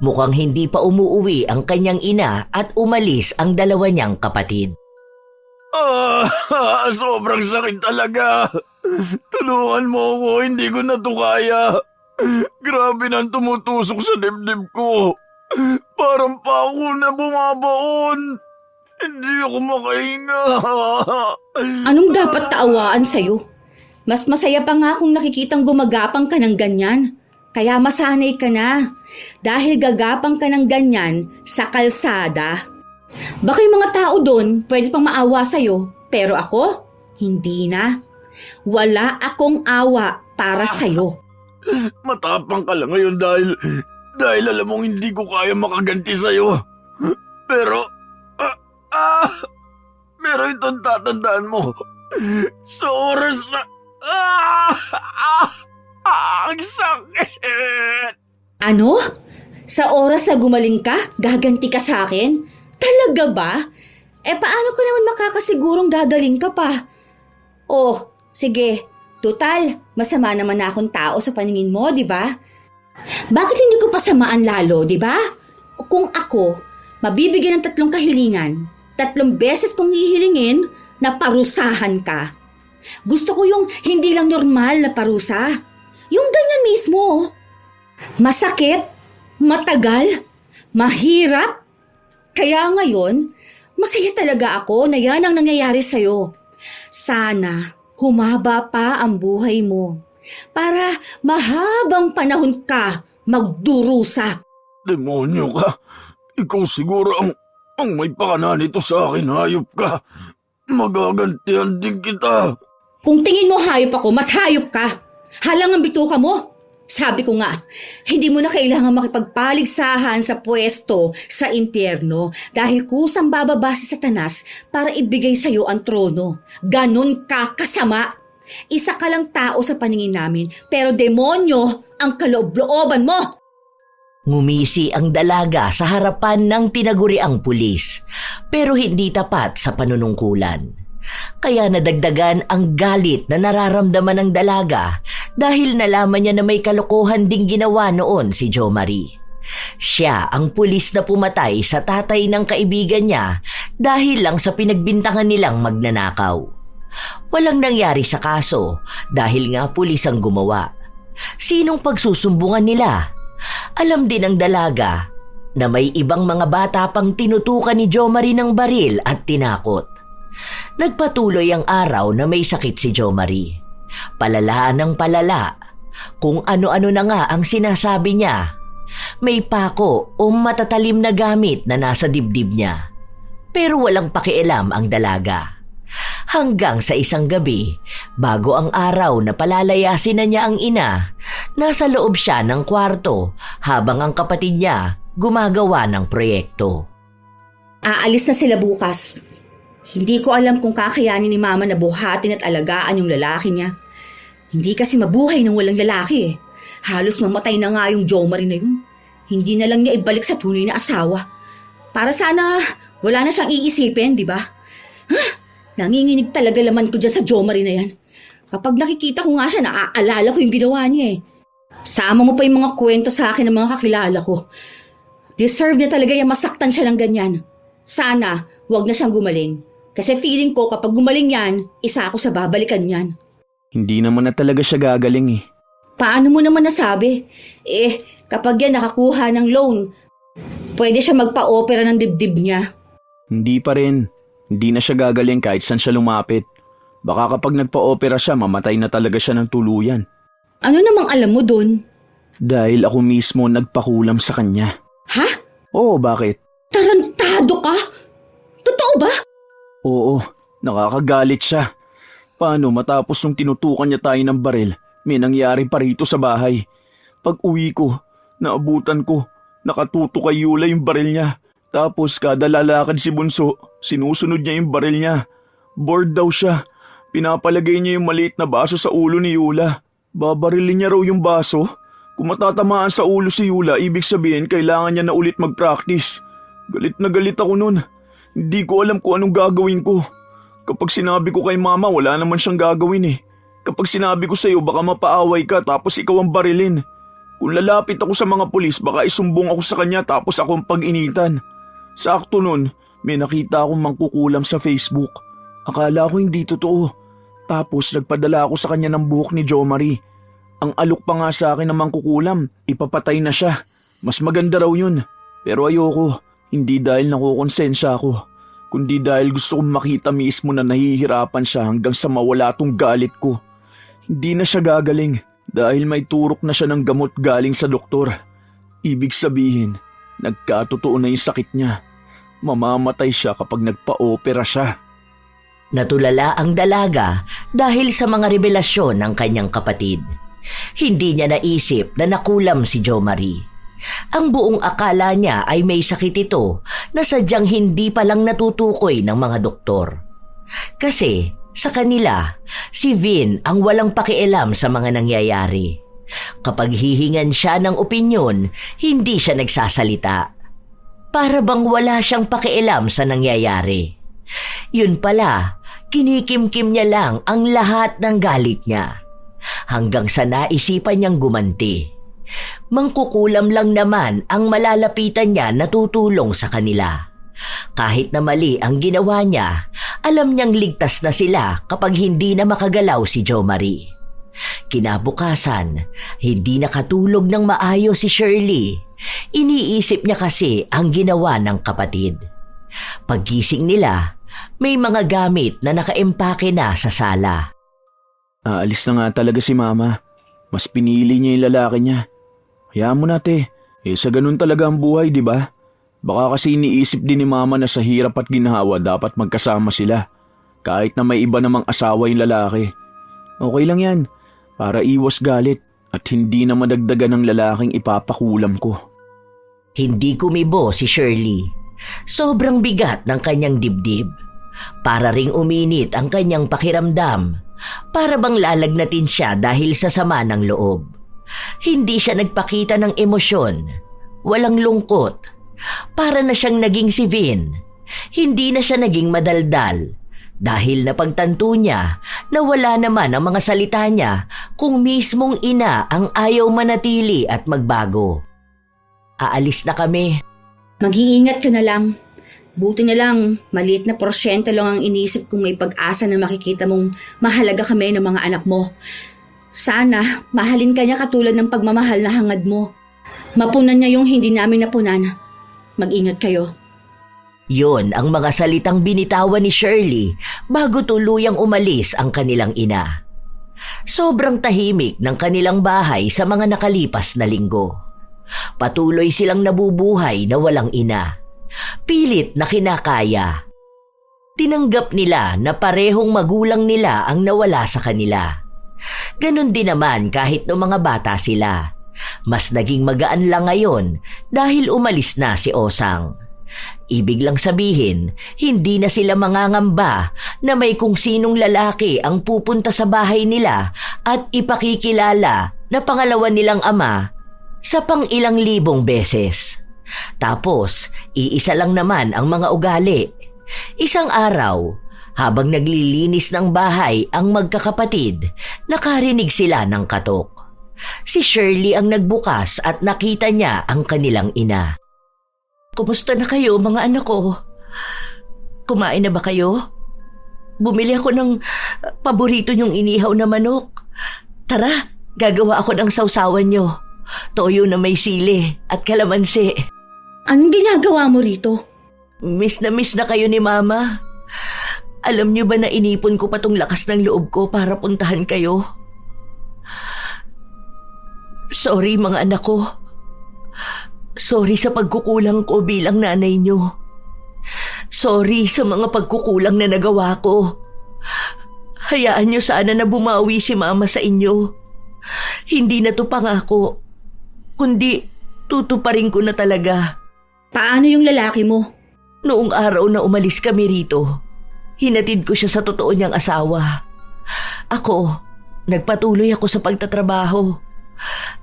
S2: Mukhang hindi pa umuuwi ang kanyang ina at umalis ang dalawa niyang kapatid.
S3: Sobrang sakit talaga. Tulungan mo ako, hindi ko na to kaya. Grabe nang tumutusok sa dibdib ko. Parang pa ako na bumabaon. Hindi ako makahinga.
S1: Anong dapat kaawaan sa'yo? Mas masaya pa nga kung nakikitang gumagapang ka ng ganyan. Kaya masanay ka na. Dahil gagapang ka ng ganyan sa kalsada. Baka yung mga tao doon pwede pang maawa sa'yo. Pero ako, hindi na. Wala akong awa para sa'yo.
S3: Matapang ka lang ngayon dahil alam mong hindi ko kaya makaganti sa'yo. Pero itong tatandaan mo. Sa oras na... ang sakit!
S1: Ano? Sa oras na gumaling ka, gaganti ka sa akin? Talaga ba? Paano ka naman makakasigurong gagaling ka pa? Oh, sige. Tutal, masama naman na akong tao sa paningin mo, di ba? Bakit hindi ko pasamaan lalo, di ba? Kung ako, mabibigyan ng 3 kahilingan, 3 beses kong hihilingin na parusahan ka. Gusto ko yung hindi lang normal na parusa. Yung ganyan mismo. Masakit, matagal, mahirap. Kaya ngayon, masaya talaga ako na yan ang nangyayari sa'yo. Sana humaba pa ang buhay mo para mahabang panahon ka magdurusa.
S3: Demonyo ka. Ikaw siguro ang may pakana nito sa akin, hayop ka. Magagantihan din kita.
S1: Kung tingin mo hayop ako, mas hayop ka. Halang ang bituka mo. Sabi ko nga, hindi mo na kailangan makipagpaligsahan sa pwesto sa impyerno dahil kusang bababa si Satanas para ibigay sa'yo ang trono. Ganon ka kasama. Isa ka lang tao sa paningin namin, pero demonyo ang kaloob-looban mo.
S2: Ngumisi ang dalaga sa harapan ng tinaguriang pulis, pero hindi tapat sa panunungkulan. Kaya nadagdagan ang galit na nararamdaman ng dalaga dahil nalaman niya na may kalokohan ding ginawa noon si Jo Marie. Siya ang pulis na pumatay sa tatay ng kaibigan niya dahil lang sa pinagbintangan nilang magnanakaw. Walang nangyari sa kaso dahil nga pulis ang gumawa. Sinong pagsusumbungan nila? Alam din ng dalaga na may ibang mga bata pang tinutukan ni Jo Marie ng baril at tinakot. Nagpatuloy ang araw na may sakit si Jo Marie. Palala ng palala. Kung ano-ano na nga ang sinasabi niya. May pako o matatalim na gamit na nasa dibdib niya. Pero walang pakialam ang dalaga. Hanggang sa isang gabi, bago ang araw na palalayasin na niya ang ina, nasa loob siya ng kwarto habang ang kapatid niya gumagawa ng proyekto.
S1: Aalis na sila bukas. Hindi ko alam kung kakayanin ni Mama na buhatin at alagaan yung lalaki niya. Hindi kasi mabuhay ng walang lalaki eh. Halos mamatay na nga yung Jo Marie na yun. Hindi na lang niya ibalik sa tunay na asawa. Para sana wala na siyang iisipin, di ba? Nanginginig talaga laman ko dyan sa Jo Marie na yan. Kapag nakikita ko nga siya, naaalala ko yung ginawa niya eh. Sama mo pa yung mga kwento sa akin ng mga kakilala ko. Deserve niya talaga yung masaktan siya ng ganyan. Sana wag na siyang gumaling. Kasi feeling ko kapag gumaling yan, isa ako sa babalikan niyan.
S3: Hindi naman na talaga siya gagaling eh.
S1: Paano mo naman nasabi? Kapag yan nakakuha ng loan, pwede siya magpa-opera ng dibdib niya.
S3: Hindi pa rin. Hindi na siya gagaling kahit saan siya lumapit. Baka kapag nagpa-opera siya, mamatay na talaga siya ng tuluyan.
S1: Ano namang alam mo dun?
S3: Dahil ako mismo nagpakulam sa kanya.
S1: Ha?
S3: Oo, bakit?
S1: Tarantado ka? Totoo ba?
S3: Oo, nakakagalit siya. Paano matapos nung tinutukan niya tayo ng baril, may nangyari pa rito sa bahay. Pag uwi ko, naabutan ko, nakatuto kay Yula yung baril niya. Tapos kada lalakad si Bunso, sinusunod niya yung baril niya. Bored daw siya. Pinapalagay niya yung maliit na baso sa ulo ni Yula. Babarilin niya raw yung baso. Kung matatamaan sa ulo si Yula, ibig sabihin kailangan niya na ulit mag-practice. Galit na galit ako nun. Hindi ko alam kung anong gagawin ko. Kapag sinabi ko kay Mama, wala naman siyang gagawin eh. Kapag sinabi ko sa'yo, baka mapaaway ka tapos ikaw ang barilin. Kung lalapit ako sa mga pulis, baka isumbong ako sa kanya tapos ako ang pag-initan. Sakto nun, may nakita akong mangkukulam sa Facebook. Akala ko hindi totoo. Tapos nagpadala ako sa kanya ng buhok ni Jo Marie. Ang alok pa nga sa akin ng mangkukulam, ipapatay na siya. Mas maganda raw yun. Pero ayoko, hindi dahil nakukonsensya ako. Kundi dahil gusto kong makita mismo na nahihirapan siya hanggang sa mawala tong galit ko. Hindi na siya gagaling dahil may turok na siya ng gamot galing sa doktor. Ibig sabihin, nagkatotoo na yung sakit niya. Mamamatay siya kapag nagpa-opera siya.
S2: Natulala ang dalaga dahil sa mga revelasyon ng kanyang kapatid. Hindi niya naisip na nakulam si Jo Marie. Ang buong akala niya ay may sakit ito na sadyang hindi pa lang natutukoy ng mga doktor. Kasi sa kanila, si Vin ang walang pakialam sa mga nangyayari. Kapag hihingan siya ng opinyon, hindi siya nagsasalita. Para bang wala siyang pakialam sa nangyayari. Yun pala, kinikimkim niya lang ang lahat ng galit niya. Hanggang sa naisipan niyang gumanti. Mangkukulam lang naman ang malalapitan niya na tutulong sa kanila. Kahit na mali ang ginawa niya, alam niyang ligtas na sila kapag hindi na makagalaw si Jo Marie. Kinabukasan, hindi nakatulog ng maayos si Shirley. Iniisip niya kasi ang ginawa ng kapatid. Paggising nila, may mga gamit na nakaempake na sa sala.
S3: Aalis na nga talaga si Mama. Mas pinili niya yung lalaki niya. Hayaan mo na, te. Sa ganun talaga ang buhay, di ba? Baka kasi iniisip din ni Mama na sa hirap at ginhawa dapat magkasama sila. Kahit na may iba namang asawa yung lalaki. Okay lang yan. Para iwas galit at hindi na madagdagan ng lalaking ipapakulam ko.
S2: Hindi kumibo si Shirley. Sobrang bigat ng kanyang dibdib. Para ring uminit ang kanyang pakiramdam. Para bang lalagnatin siya dahil sa sama ng loob. Hindi siya nagpakita ng emosyon. Walang lungkot. Para na siyang naging si Vin. Hindi na siya naging madaldal. Dahil napagtanto niya na wala naman ang mga salita niya kung mismong ina ang ayaw manatili at magbago. Aalis na kami.
S1: Mag-iingat ka na lang. Buti na lang, maliit na porsyento lang ang iniisip kung may pag-asa na makikita mong mahalaga kami ng mga anak mo. Sana, mahalin ka niya katulad ng pagmamahal na hangad mo. Mapunan niya yung hindi namin napunan. Mag-ingat kayo.
S2: Yon ang mga salitang binitawan ni Shirley bago tuluyang umalis ang kanilang ina. Sobrang tahimik ng kanilang bahay sa mga nakalipas na linggo. Patuloy silang nabubuhay na walang ina. Pilit na kinakaya. Tinanggap nila na parehong magulang nila ang nawala sa kanila. Ganon din naman kahit noong mga bata sila. Mas naging magaan lang ngayon dahil umalis na si Osang. Ibig lang sabihin, hindi na sila mangangamba na may kung sinong lalaki ang pupunta sa bahay nila at ipakikilala na pangalawa nilang ama sa pang-ilang libong beses. Tapos, iisa lang naman ang mga ugali. Isang araw, habang naglilinis ng bahay ang magkakapatid, nakarinig sila ng katok. Si Shirley ang nagbukas at nakita niya ang kanilang ina. Kumusta na kayo mga anak ko? Kumain na ba kayo? Bumili ako ng paborito niyong inihaw na manok. Tara, gagawa ako ng sausawan niyo. Toyo na may sili at kalamansi.
S1: Anong ginagawa mo rito?
S2: Miss na kayo ni Mama. Alam niyo ba na inipon ko pa tong lakas ng loob ko para puntahan kayo? Sorry mga anak ko. Sorry sa pagkukulang ko bilang nanay niyo. Sorry sa mga pagkukulang na nagawa ko. Hayaan niyo sana na bumawi si Mama sa inyo. Hindi na to pangako, kundi tutuparin ko na talaga.
S1: Paano yung lalaki mo?
S2: Noong araw na umalis kami rito, hinatid ko siya sa totoo niyang asawa. Ako, nagpatuloy ako sa pagtatrabaho.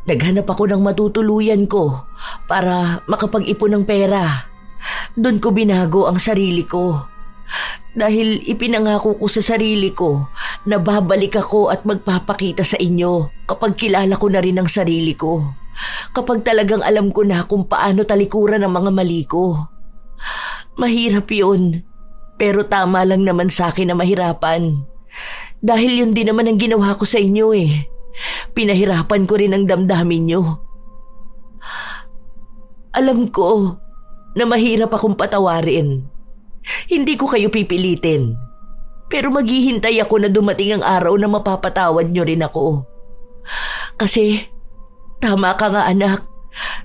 S2: Naghanap ako ng matutuluyan ko para makapag-ipon ng pera. Doon ko binago ang sarili ko. Dahil ipinangako ko sa sarili ko na babalik ako at magpapakita sa inyo kapag kilala ko na rin ang sarili ko. Kapag talagang alam ko na kung paano talikuran ang mga mali ko. Mahirap yun, pero tama lang naman sa akin na mahirapan. Dahil yun din naman ang ginawa ko sa inyo eh. Pinahirapan ko rin ang damdamin nyo. Alam ko na mahirap akong patawarin. Hindi ko kayo pipilitin. Pero maghihintay ako na dumating ang araw na mapapatawad nyo rin ako. Kasi, tama ka nga anak.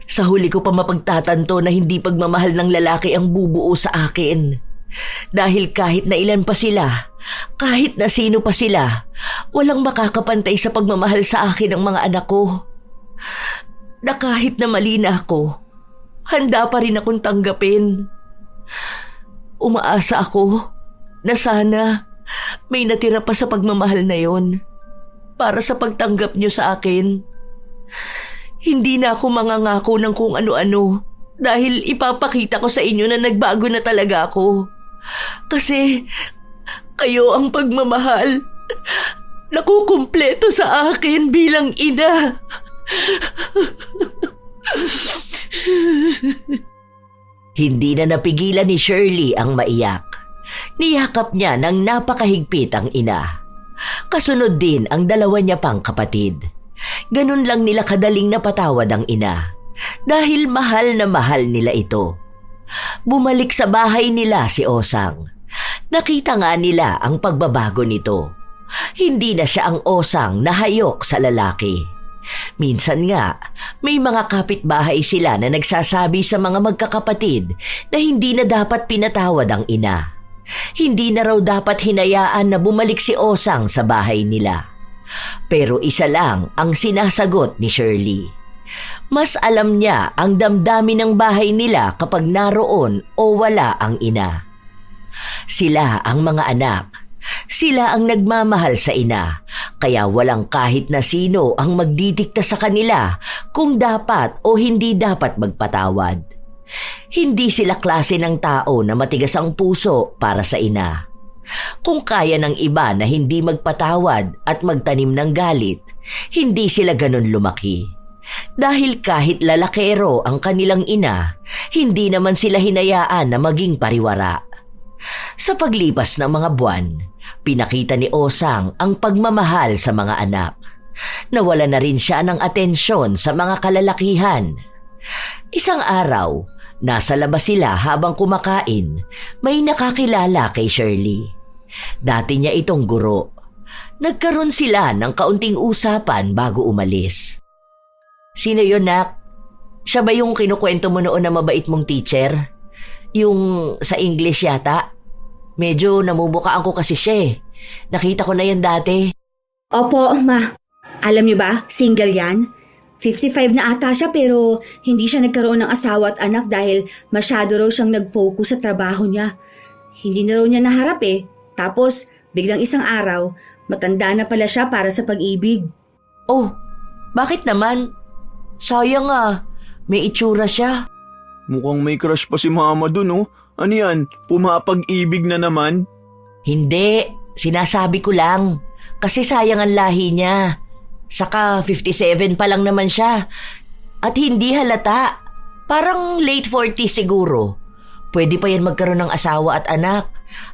S2: Sa huli ko pa mapagtatanto na hindi pagmamahal ng lalaki ang bubuo sa akin. Dahil kahit na ilan pa sila, kahit na sino pa sila, walang makakapantay sa pagmamahal sa akin ng mga anak ko. Na kahit na mali na ako, handa pa rin akong tanggapin. Umaasa ako na sana may natira pa sa pagmamahal na yon para sa pagtanggap niyo sa akin. Hindi na ako mangangako ng kung ano-ano dahil ipapakita ko sa inyo na nagbago na talaga ako. Kasi kayo ang pagmamahal na kukumpleto sa akin bilang ina. Hindi na napigilan ni Shirley ang maiyak. Niyakap niya ng napakahigpit ang ina. Kasunod din ang dalawa niya pang kapatid. Ganun lang nila kadaling napatawad ang ina dahil mahal na mahal nila ito. Bumalik sa bahay nila si Osang. Nakita nga nila ang pagbabago nito. Hindi na siya ang Osang na hayok sa lalaki. Minsan nga, may mga kapitbahay sila na nagsasabi sa mga magkakapatid na hindi na dapat pinatawad ang ina. Hindi na raw dapat hinayaan na bumalik si Osang sa bahay nila. Pero isa lang ang sinasagot ni Shirley. Mas alam niya ang damdamin ng bahay nila kapag naroon o wala ang ina. Sila ang mga anak. Sila ang nagmamahal sa ina, kaya walang kahit na sino ang magdidikta sa kanila kung dapat o hindi dapat magpatawad. Hindi sila klase ng tao na matigas ang puso para sa ina. Kung kaya ng iba na hindi magpatawad at magtanim ng galit, hindi sila ganun lumaki. Dahil kahit lalakero ang kanilang ina, hindi naman sila hinayaan na maging pariwara. Sa paglipas ng mga buwan, pinakita ni Osang ang pagmamahal sa mga anak. Nawala na rin siya ng atensyon sa mga kalalakihan. Isang araw, nasa labas sila habang kumakain, may nakakilala kay Shirley. Dati niya itong guro. Nagkaroon sila ng kaunting usapan bago umalis. Sino yun, nak? Siya ba yung kinukwento mo noon na mabait mong teacher? Yung sa English yata? Medyo namumukaan ko kasi siya eh. Nakita ko na yan dati.
S1: Opo, ma. Alam niyo ba, single yan? 55 na ata siya pero hindi siya nagkaroon ng asawa at anak dahil masyado raw siyang nag-focus sa trabaho niya. Hindi na raw niya naharap eh. Tapos, biglang isang araw, matanda na pala siya para sa pag-ibig.
S2: Oh, bakit naman? Sayang ah, may itsura siya.
S3: Mukhang may crush pa si mama dun oh. Ano yan? Pumapag-ibig na naman?
S2: Hindi, sinasabi ko lang. Kasi sayang ang lahi niya. Saka 57 pa lang naman siya. At hindi halata. Parang late 40s siguro. Pwede pa yan magkaroon ng asawa at anak.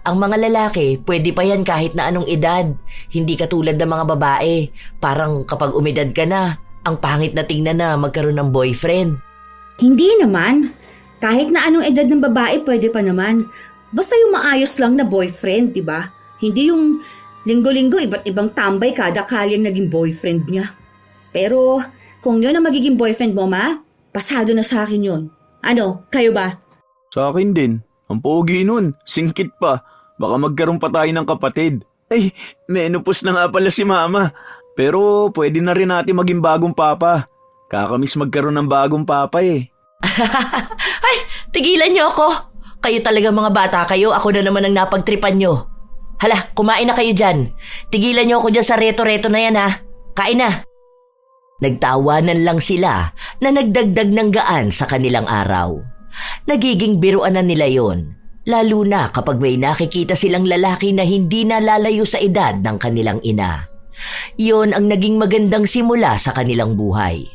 S2: Ang mga lalaki, pwede pa yan kahit na anong edad. Hindi katulad ng mga babae. Parang kapag umedad ka na, ang pangit na tingnan na magkaroon ng boyfriend.
S1: Hindi naman. Kahit na anong edad ng babae, pwede pa naman. Basta yung maayos lang na boyfriend, di ba? Hindi yung linggo-linggo iba't ibang tambay kada kalyang naging boyfriend niya. Pero kung yun ang magiging boyfriend mo, ma, pasado na sa akin yun. Ano, kayo ba?
S3: Sa akin din. Ang pogi nun. Singkit pa. Baka magkaroon pa tayo ng kapatid. Ay, menopause na nga pala si mama. Pero pwede na rin natin maging bagong papa. Kakamiss magkaroon ng bagong papa eh.
S2: Ay, tigilan niyo ako. Kayo talaga mga bata kayo, ako na naman ang napagtripan niyo. Hala, kumain na kayo dyan. Tigilan niyo ako dyan sa reto-reto na yan ha. Kain na. Nagtawanan lang sila na nagdagdag ng gaan sa kanilang araw. Nagiging biruan na nila yon, lalo na kapag may nakikita silang lalaki na hindi nalalayo sa edad ng kanilang ina. Yon ang naging magandang simula sa kanilang buhay.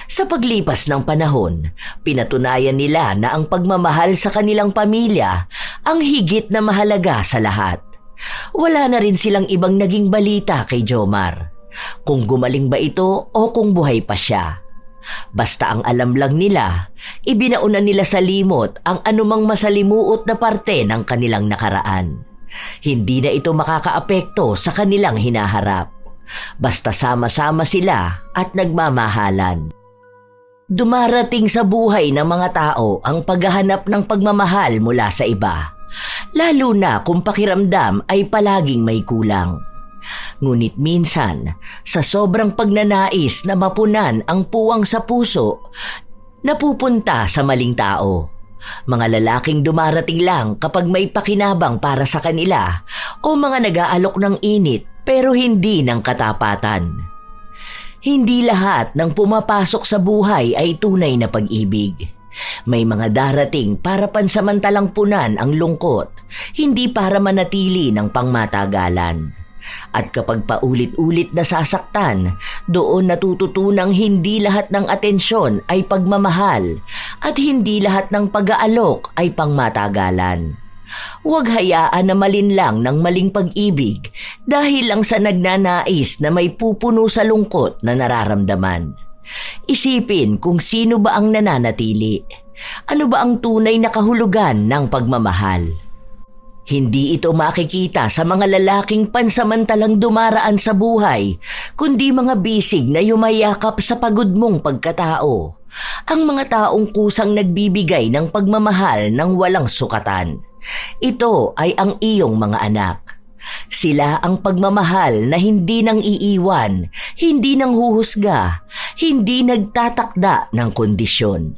S2: Sa paglipas ng panahon, pinatunayan nila na ang pagmamahal sa kanilang pamilya ang higit na mahalaga sa lahat. Wala na rin silang ibang naging balita kay Jomar, kung gumaling ba ito o kung buhay pa siya. Basta ang alam lang nila, ibinauna nila sa limot ang anumang masalimuot na parte ng kanilang nakaraan. Hindi na ito makakaapekto sa kanilang hinaharap. Basta sama-sama sila at nagmamahalan. Dumarating sa buhay ng mga tao ang paghahanap ng pagmamahal mula sa iba, lalo na kung pakiramdam ay palaging may kulang. Ngunit minsan, sa sobrang pagnanais na mapunan ang puwang sa puso, napupunta sa maling tao. Mga lalaking dumarating lang kapag may pakinabang para sa kanila o mga nag-aalok ng init pero hindi ng katapatan. Hindi lahat ng pumapasok sa buhay ay tunay na pag-ibig. May mga darating para pansamantalang punan ang lungkot, hindi para manatili ng pangmatagalan. At kapag paulit-ulit nasasaktan, doon natututunang hindi lahat ng atensyon ay pagmamahal at hindi lahat ng pag-aalok ay pangmatagalan. Huwag hayaan na malinlang ng maling pag-ibig dahil lang sa nagnanais na may pupuno sa lungkot na nararamdaman. Isipin kung sino ba ang nananatili. Ano ba ang tunay na kahulugan ng pagmamahal? Hindi ito makikita sa mga lalaking pansamantalang dumaraan sa buhay, kundi mga bisig na yumayakap sa pagod mong pagkatao. Ang mga taong kusang nagbibigay ng pagmamahal ng walang sukatan. Ito ay ang iyong mga anak. Sila ang pagmamahal na hindi nang iiwan, hindi nang huhusga, hindi nagtatakda ng kondisyon.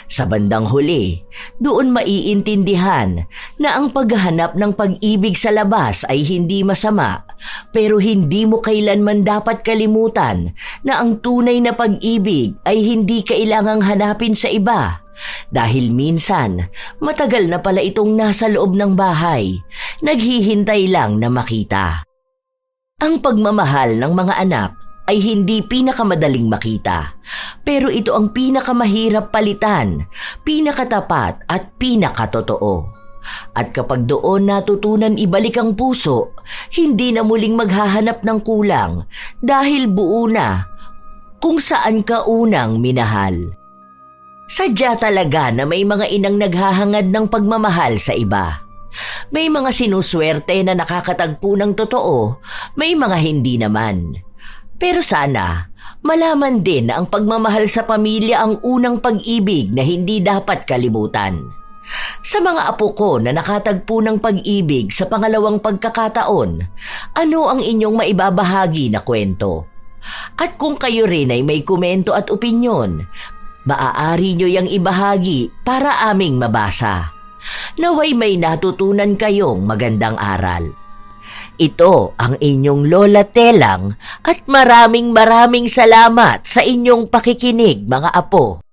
S2: Sa bandang huli, doon maiintindihan na ang paghahanap ng pag-ibig sa labas ay hindi masama, pero hindi mo kailanman dapat kalimutan na ang tunay na pag-ibig ay hindi kailangang hanapin sa iba. Dahil minsan, matagal na pala itong nasa loob ng bahay, naghihintay lang na makita. Ang pagmamahal ng mga anak ay hindi pinakamadaling makita, pero ito ang pinakamahirap palitan, pinakatapat at pinakatotoo. At kapag doon natutunan ibalik ang puso, hindi na muling maghahanap ng kulang dahil buo na kung saan ka unang minahal. Sadya talaga na may mga inang naghahangad ng pagmamahal sa iba. May mga sinuswerte na nakakatagpo ng totoo, may mga hindi naman. Pero sana, malaman din na ang pagmamahal sa pamilya ang unang pag-ibig na hindi dapat kalimutan. Sa mga apo ko na nakatagpo ng pag-ibig sa pangalawang pagkakataon, ano ang inyong maibabahagi na kwento? At kung kayo rin ay may komento at opinyon, maaari nyo yang ibahagi para aming mabasa. Naway may natutunan kayong magandang aral. Ito ang inyong Lola Telang at maraming salamat sa inyong pakikinig mga apo.